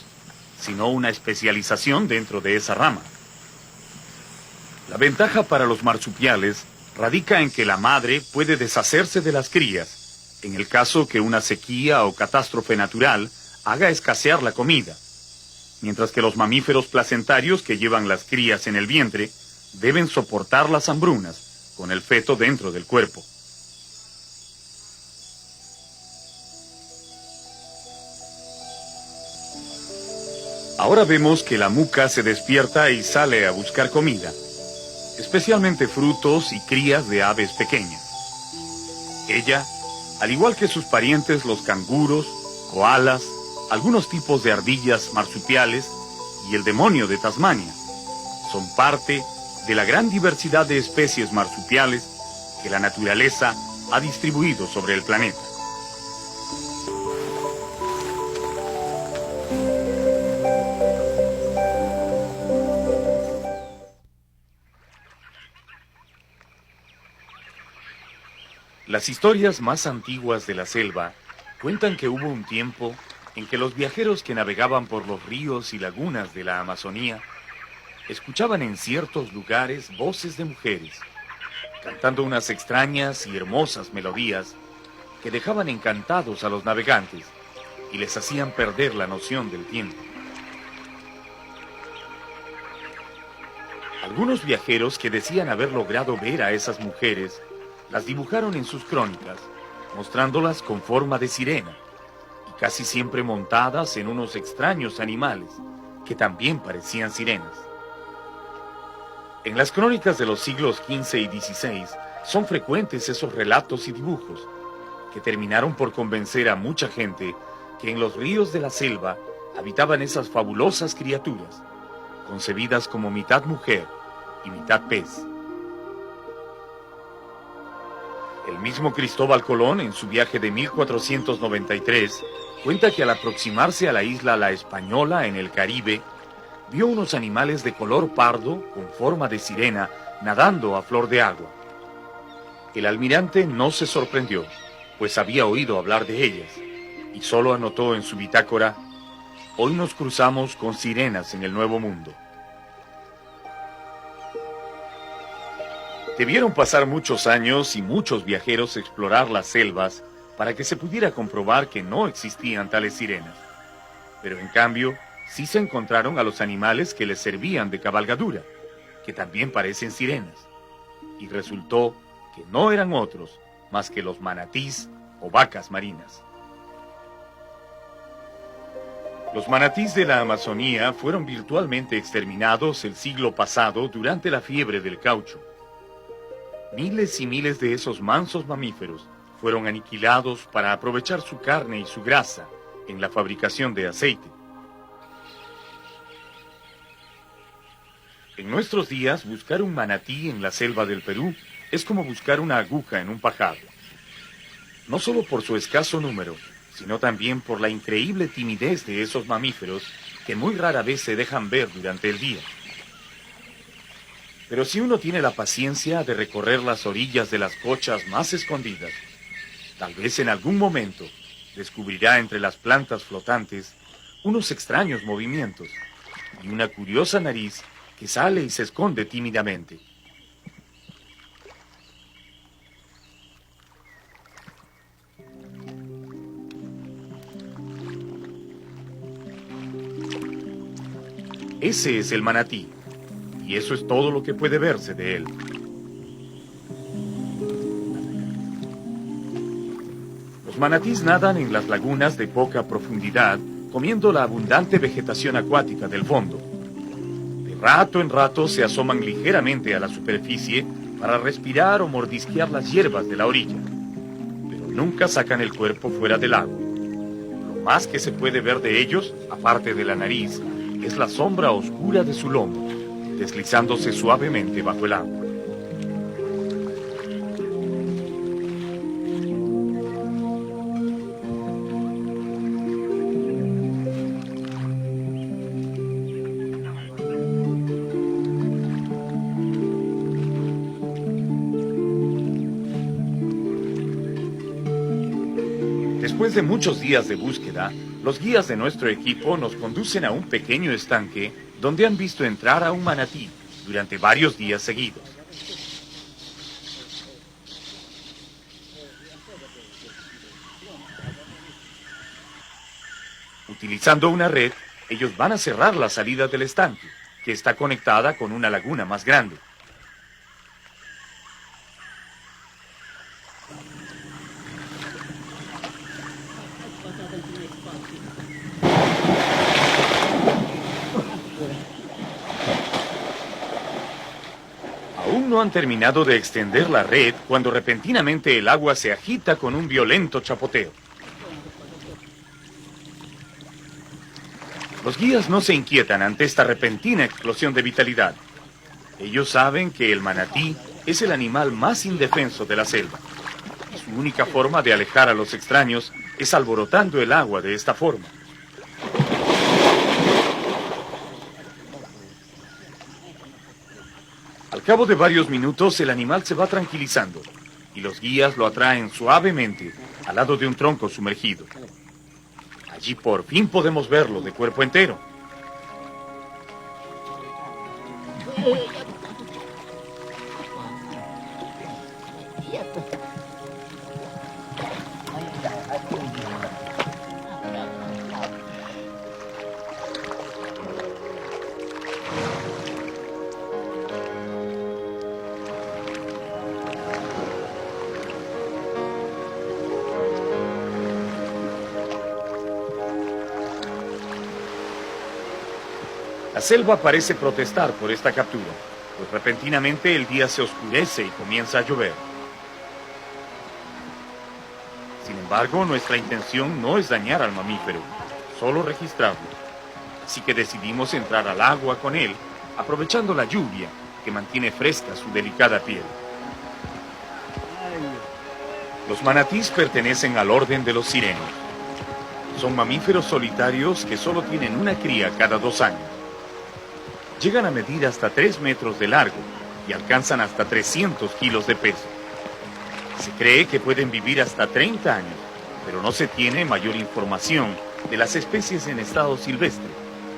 sino una especialización dentro de esa rama. La ventaja para los marsupiales radica en que la madre puede deshacerse de las crías, en el caso que una sequía o catástrofe natural haga escasear la comida, mientras que los mamíferos placentarios que llevan las crías en el vientre deben soportar las hambrunas con el feto dentro del cuerpo. Ahora vemos que la muca se despierta y sale a buscar comida, especialmente frutos y crías de aves pequeñas. Ella, al igual que sus parientes los canguros, koalas, algunos tipos de ardillas marsupiales y el demonio de Tasmania, son parte de la gran diversidad de especies marsupiales que la naturaleza ha distribuido sobre el planeta. Las historias más antiguas de la selva cuentan que hubo un tiempo en que los viajeros que navegaban por los ríos y lagunas de la Amazonía escuchaban en ciertos lugares voces de mujeres, cantando unas extrañas y hermosas melodías que dejaban encantados a los navegantes y les hacían perder la noción del tiempo. Algunos viajeros que decían haber logrado ver a esas mujeres las dibujaron en sus crónicas, mostrándolas con forma de sirena, y casi siempre montadas en unos extraños animales que también parecían sirenas. En las crónicas de los siglos XV y XVI son frecuentes esos relatos y dibujos que terminaron por convencer a mucha gente que en los ríos de la selva habitaban esas fabulosas criaturas, concebidas como mitad mujer y mitad pez. El mismo Cristóbal Colón, en su viaje de 1493, cuenta que al aproximarse a la isla La Española, en el Caribe, vio unos animales de color pardo, con forma de sirena, nadando a flor de agua. El almirante no se sorprendió, pues había oído hablar de ellas, y solo anotó en su bitácora: «Hoy nos cruzamos con sirenas en el Nuevo Mundo». Debieron pasar muchos años y muchos viajeros explorar las selvas para que se pudiera comprobar que no existían tales sirenas. Pero en cambio, sí se encontraron a los animales que les servían de cabalgadura, que también parecen sirenas. Y resultó que no eran otros más que los manatís o vacas marinas. Los manatís de la Amazonía fueron virtualmente exterminados el siglo pasado durante la fiebre del caucho. Miles y miles de esos mansos mamíferos fueron aniquilados para aprovechar su carne y su grasa en la fabricación de aceite. En nuestros días, buscar un manatí en la selva del Perú es como buscar una aguja en un pajar. No solo por su escaso número, sino también por la increíble timidez de esos mamíferos que muy rara vez se dejan ver durante el día. Pero si uno tiene la paciencia de recorrer las orillas de las cochas más escondidas, tal vez en algún momento descubrirá entre las plantas flotantes unos extraños movimientos y una curiosa nariz que sale y se esconde tímidamente. Ese es el manatí. Y eso es todo lo que puede verse de él. Los manatís nadan en las lagunas de poca profundidad, comiendo la abundante vegetación acuática del fondo. De rato en rato se asoman ligeramente a la superficie para respirar o mordisquear las hierbas de la orilla, pero nunca sacan el cuerpo fuera del agua. Lo más que se puede ver de ellos, aparte de la nariz, es la sombra oscura de su lomo, deslizándose suavemente bajo el agua. Después de muchos días de búsqueda, los guías de nuestro equipo nos conducen a un pequeño estanque donde han visto entrar a un manatí durante varios días seguidos. Utilizando una red, ellos van a cerrar la salida del estanque, que está conectada con una laguna más grande. Aún no han terminado de extender la red cuando repentinamente el agua se agita con un violento chapoteo. Los guías no se inquietan ante esta repentina explosión de vitalidad. Ellos saben que el manatí es el animal más indefenso de la selva. Y su única forma de alejar a los extraños es alborotando el agua de esta forma. Al cabo de varios minutos, el animal se va tranquilizando y los guías lo atraen suavemente al lado de un tronco sumergido. Allí por fin podemos verlo de cuerpo entero. La selva parece protestar por esta captura, pues repentinamente el día se oscurece y comienza a llover. Sin embargo, nuestra intención no es dañar al mamífero, solo registrarlo. Así que decidimos entrar al agua con él, aprovechando la lluvia que mantiene fresca su delicada piel. Los manatís pertenecen al orden de los sirenos. Son mamíferos solitarios que solo tienen una cría cada 2 años. Llegan a medir hasta 3 metros de largo y alcanzan hasta 300 kilos de peso. Se cree que pueden vivir hasta 30 años, pero no se tiene mayor información de las especies en estado silvestre,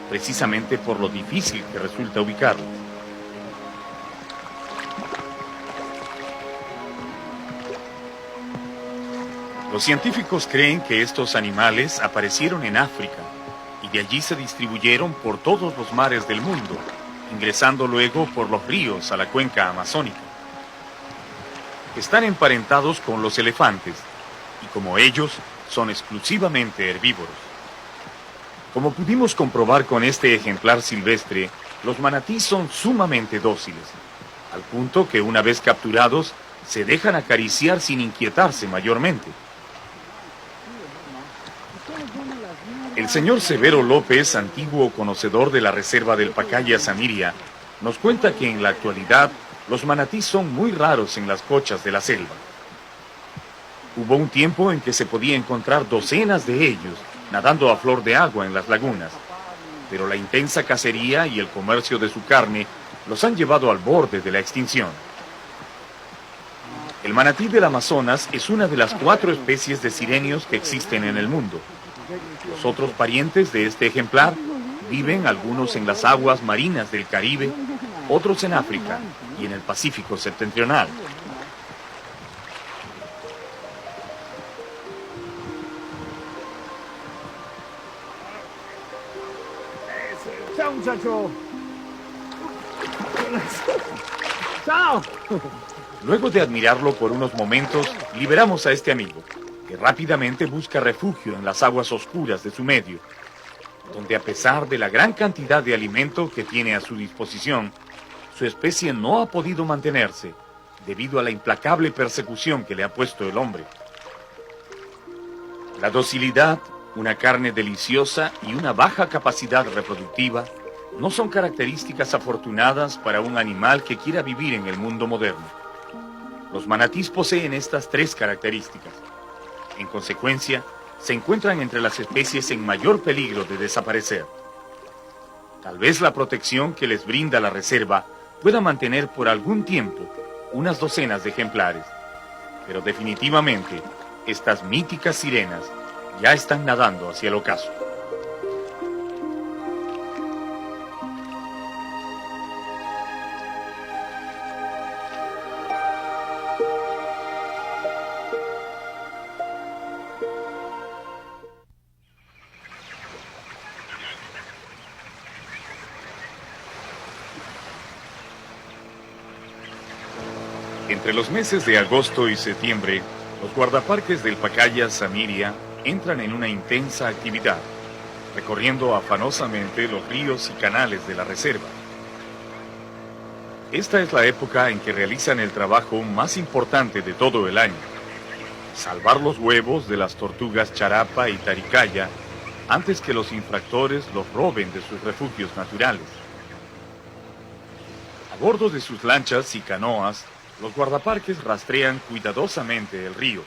precisamente por lo difícil que resulta ubicarlas. Los científicos creen que estos animales aparecieron en África y de allí se distribuyeron por todos los mares del mundo, ingresando luego por los ríos a la cuenca amazónica. Están emparentados con los elefantes y como ellos son exclusivamente herbívoros. Como pudimos comprobar con este ejemplar silvestre, los manatís son sumamente dóciles, al punto que una vez capturados se dejan acariciar sin inquietarse mayormente. El señor Severo López, antiguo conocedor de la reserva del Pacaya Samiria, nos cuenta que en la actualidad los manatís son muy raros en las cochas de la selva. Hubo un tiempo en que se podía encontrar docenas de ellos nadando a flor de agua en las lagunas, pero la intensa cacería y el comercio de su carne los han llevado al borde de la extinción. El manatí del Amazonas es una de las 4 especies de sirenios que existen en el mundo. Los otros parientes de este ejemplar viven algunos en las aguas marinas del Caribe, otros en África y en el Pacífico septentrional. ¡Chao, muchacho! ¡Chao! Luego de admirarlo por unos momentos, liberamos a este amigo, que rápidamente busca refugio en las aguas oscuras de su medio, donde a pesar de la gran cantidad de alimento que tiene a su disposición, su especie no ha podido mantenerse debido a la implacable persecución que le ha puesto el hombre. La docilidad, una carne deliciosa y una baja capacidad reproductiva no son características afortunadas para un animal que quiera vivir en el mundo moderno. Los manatís poseen estas 3 características. En consecuencia, se encuentran entre las especies en mayor peligro de desaparecer. Tal vez la protección que les brinda la reserva pueda mantener por algún tiempo unas docenas de ejemplares, pero definitivamente estas míticas sirenas ya están nadando hacia el ocaso. Entre los meses de agosto y septiembre, los guardaparques del Pacaya Samiria entran en una intensa actividad, recorriendo afanosamente los ríos y canales de la reserva. Esta es la época en que realizan el trabajo más importante de todo el año: salvar los huevos de las tortugas charapa y taricaya antes que los infractores los roben de sus refugios naturales. A bordo de sus lanchas y canoas, Los guardaparques rastrean cuidadosamente el río,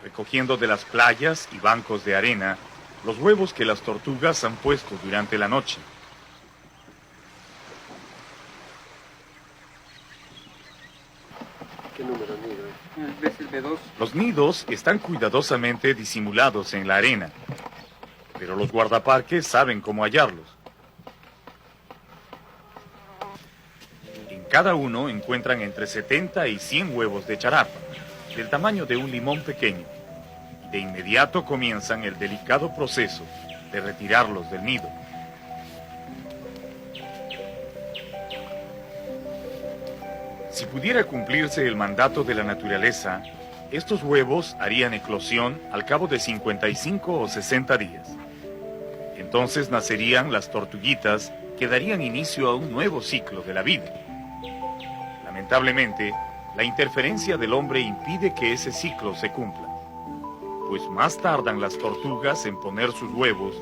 recogiendo de las playas y bancos de arena los huevos que las tortugas han puesto durante la noche. ¿Qué número de nido? ¿Ves el B2? Los nidos están cuidadosamente disimulados en la arena, pero los guardaparques saben cómo hallarlos. En cada uno encuentran entre 70 y 100 huevos de charapa, del tamaño de un limón pequeño. De inmediato comienzan el delicado proceso de retirarlos del nido. Si pudiera cumplirse el mandato de la naturaleza, estos huevos harían eclosión al cabo de 55 o 60 días. Entonces nacerían las tortuguitas que darían inicio a un nuevo ciclo de la vida. Lamentablemente, la interferencia del hombre impide que ese ciclo se cumpla, pues más tardan las tortugas en poner sus huevos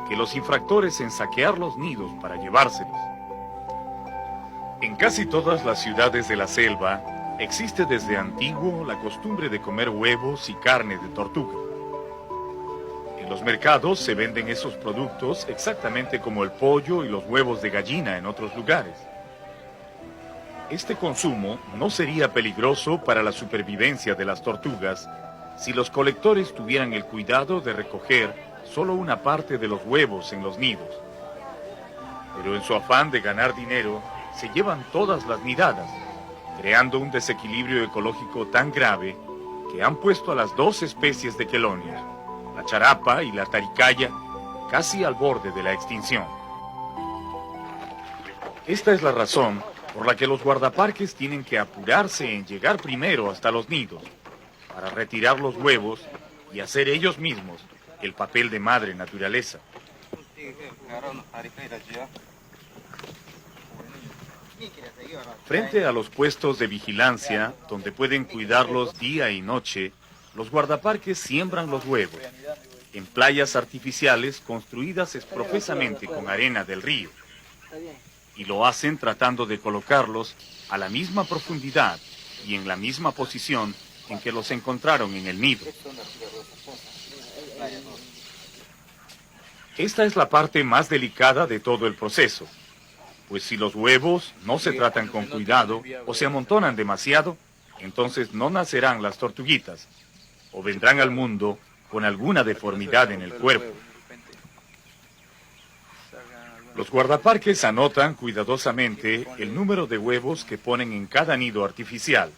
que los infractores en saquear los nidos para llevárselos. En casi todas las ciudades de la selva existe desde antiguo la costumbre de comer huevos y carne de tortuga. En los mercados se venden esos productos exactamente como el pollo y los huevos de gallina en otros lugares. Este consumo no sería peligroso para la supervivencia de las tortugas si los colectores tuvieran el cuidado de recoger solo una parte de los huevos en los nidos. Pero en su afán de ganar dinero, se llevan todas las nidadas, creando un desequilibrio ecológico tan grave que han puesto a las dos especies de quelonios, la charapa y la taricaya, casi al borde de la extinción. Esta es la razón por la que los guardaparques tienen que apurarse en llegar primero hasta los nidos, para retirar los huevos y hacer ellos mismos el papel de madre naturaleza. Frente a los puestos de vigilancia, donde pueden cuidarlos día y noche, los guardaparques siembran los huevos en playas artificiales construidas profusamente con arena del río. Y lo hacen tratando de colocarlos a la misma profundidad y en la misma posición en que los encontraron en el nido. Esta es la parte más delicada de todo el proceso, pues si los huevos no se tratan con cuidado o se amontonan demasiado, entonces no nacerán las tortuguitas o vendrán al mundo con alguna deformidad en el cuerpo. Los guardaparques anotan cuidadosamente el número de huevos que ponen en cada nido artificial,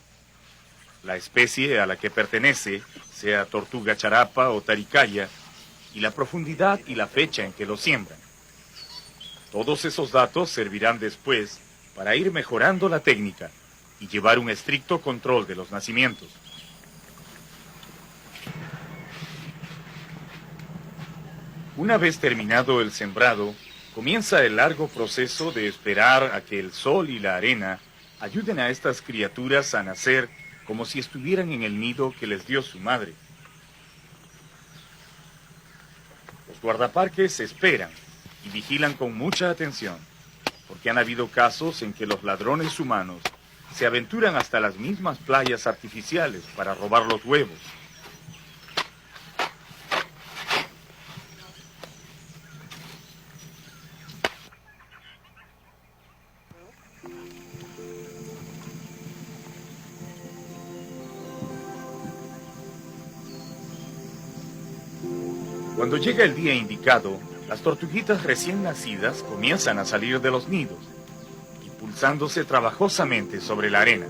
la especie a la que pertenece, sea tortuga charapa o taricaya, y la profundidad y la fecha en que lo siembran. Todos esos datos servirán después para ir mejorando la técnica y llevar un estricto control de los nacimientos. Una vez terminado el sembrado, comienza el largo proceso de esperar a que el sol y la arena ayuden a estas criaturas a nacer como si estuvieran en el nido que les dio su madre. Los guardaparques esperan y vigilan con mucha atención, porque han habido casos en que los ladrones humanos se aventuran hasta las mismas playas artificiales para robar los huevos. Cuando llega el día indicado, las tortuguitas recién nacidas comienzan a salir de los nidos, impulsándose trabajosamente sobre la arena.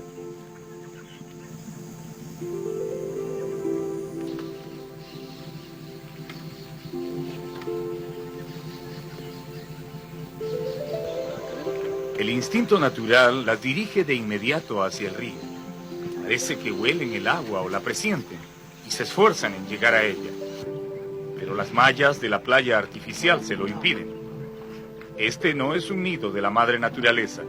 El instinto natural las dirige de inmediato hacia el río. Parece que huelen el agua o la presienten y se esfuerzan en llegar a ella. Pero las mallas de la playa artificial se lo impiden. Este no es un nido de la madre naturaleza.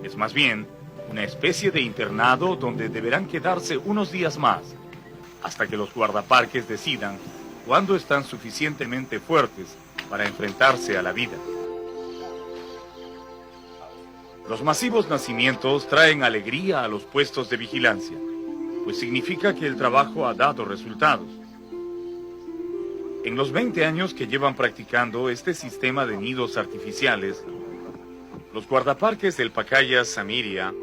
Es más bien una especie de internado donde deberán quedarse unos días más, hasta que los guardaparques decidan cuándo están suficientemente fuertes para enfrentarse a la vida. Los masivos nacimientos traen alegría a los puestos de vigilancia, pues significa que el trabajo ha dado resultados. En los 20 años que llevan practicando este sistema de nidos artificiales, los guardaparques del Pacaya Samiria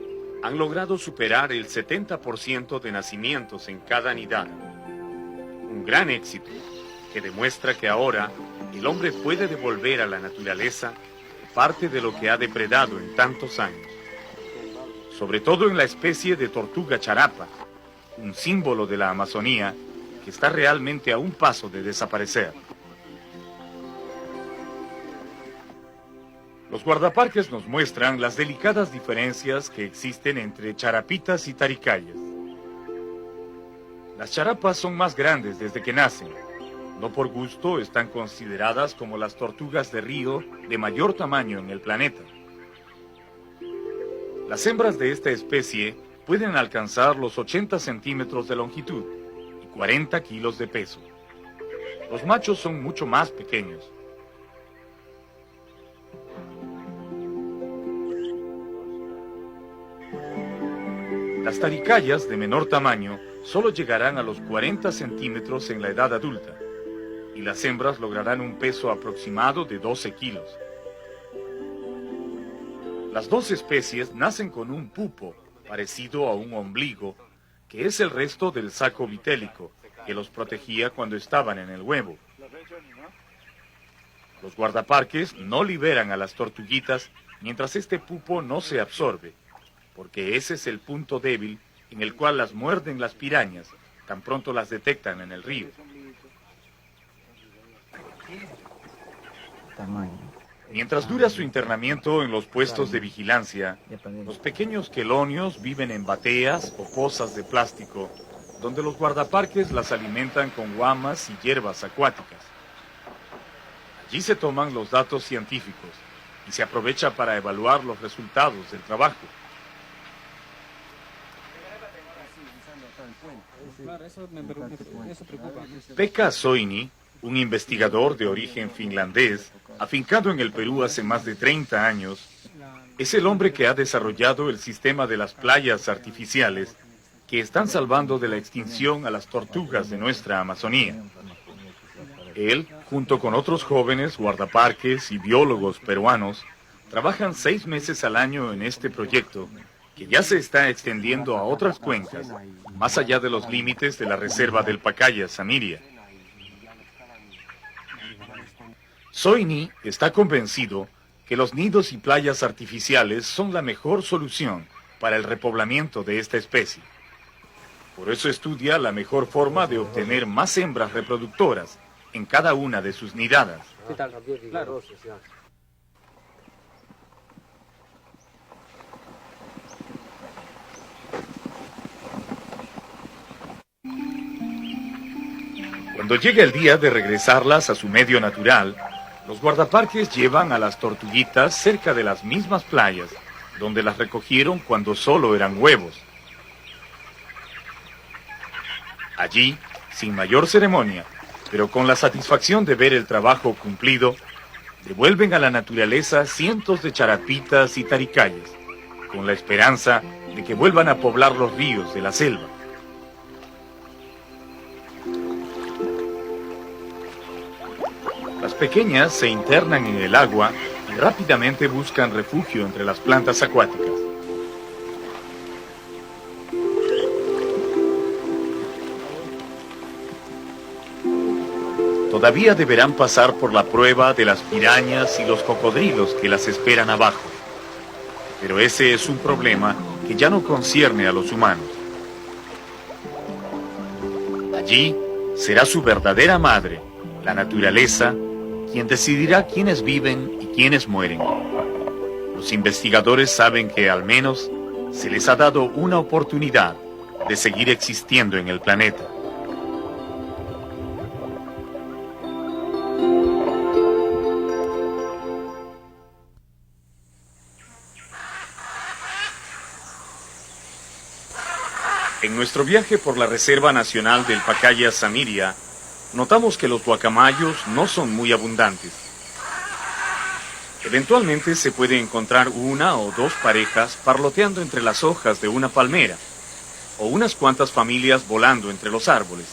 han logrado superar el 70% de nacimientos en cada nidada. Un gran éxito que demuestra que ahora el hombre puede devolver a la naturaleza parte de lo que ha depredado en tantos años. Sobre todo en la especie de tortuga charapa, un símbolo de la Amazonía que está realmente a un paso de desaparecer. Los guardaparques nos muestran las delicadas diferencias que existen entre charapitas y taricayas. Las charapas son más grandes desde que nacen. No por gusto están consideradas como las tortugas de río de mayor tamaño en el planeta. Las hembras de esta especie pueden alcanzar los 80 centímetros de longitud y 40 kilos de peso. Los machos son mucho más pequeños. Las taricayas de menor tamaño solo llegarán a los 40 centímetros en la edad adulta, y las hembras lograrán un peso aproximado de 12 kilos. Las dos especies nacen con un pupo parecido a un ombligo, que es el resto del saco vitélico que los protegía cuando estaban en el huevo. Los guardaparques no liberan a las tortuguitas mientras este pupo no se absorbe, porque ese es el punto débil en el cual las muerden las pirañas tan pronto las detectan en el río. Mientras dura su internamiento en los puestos de vigilancia, los pequeños quelonios viven en bateas o pozas de plástico, donde los guardaparques las alimentan con guamas y hierbas acuáticas. Allí se toman los datos científicos y se aprovecha para evaluar los resultados del trabajo. Pekka Soini, un investigador de origen finlandés, afincado en el Perú hace más de 30 años, es el hombre que ha desarrollado el sistema de las playas artificiales que están salvando de la extinción a las tortugas de nuestra Amazonía. Él, junto con otros jóvenes guardaparques y biólogos peruanos, trabajan 6 meses al año en este proyecto, que ya se está extendiendo a otras cuencas, más allá de los límites de la reserva del Pacaya Samiria. Soini está convencido que los nidos y playas artificiales son la mejor solución para el repoblamiento de esta especie. Por eso estudia la mejor forma de obtener más hembras reproductoras en cada una de sus nidadas. Claro. Cuando llega el día de regresarlas a su medio natural, los guardaparques llevan a las tortuguitas cerca de las mismas playas, donde las recogieron cuando solo eran huevos. Allí, sin mayor ceremonia, pero con la satisfacción de ver el trabajo cumplido, devuelven a la naturaleza cientos de charapitas y taricayas, con la esperanza de que vuelvan a poblar los ríos de la selva. Las pequeñas se internan en el agua y rápidamente buscan refugio entre las plantas acuáticas. Todavía deberán pasar por la prueba de las pirañas y los cocodrilos que las esperan abajo. Pero ese es un problema que ya no concierne a los humanos. Allí será su verdadera madre, la naturaleza, quien decidirá quiénes viven y quiénes mueren. Los investigadores saben que al menos se les ha dado una oportunidad de seguir existiendo en el planeta. En nuestro viaje por la Reserva Nacional del Pacaya Samiria, notamos que los guacamayos no son muy abundantes. Eventualmente se puede encontrar una o dos parejas parloteando entre las hojas de una palmera, o unas cuantas familias volando entre los árboles.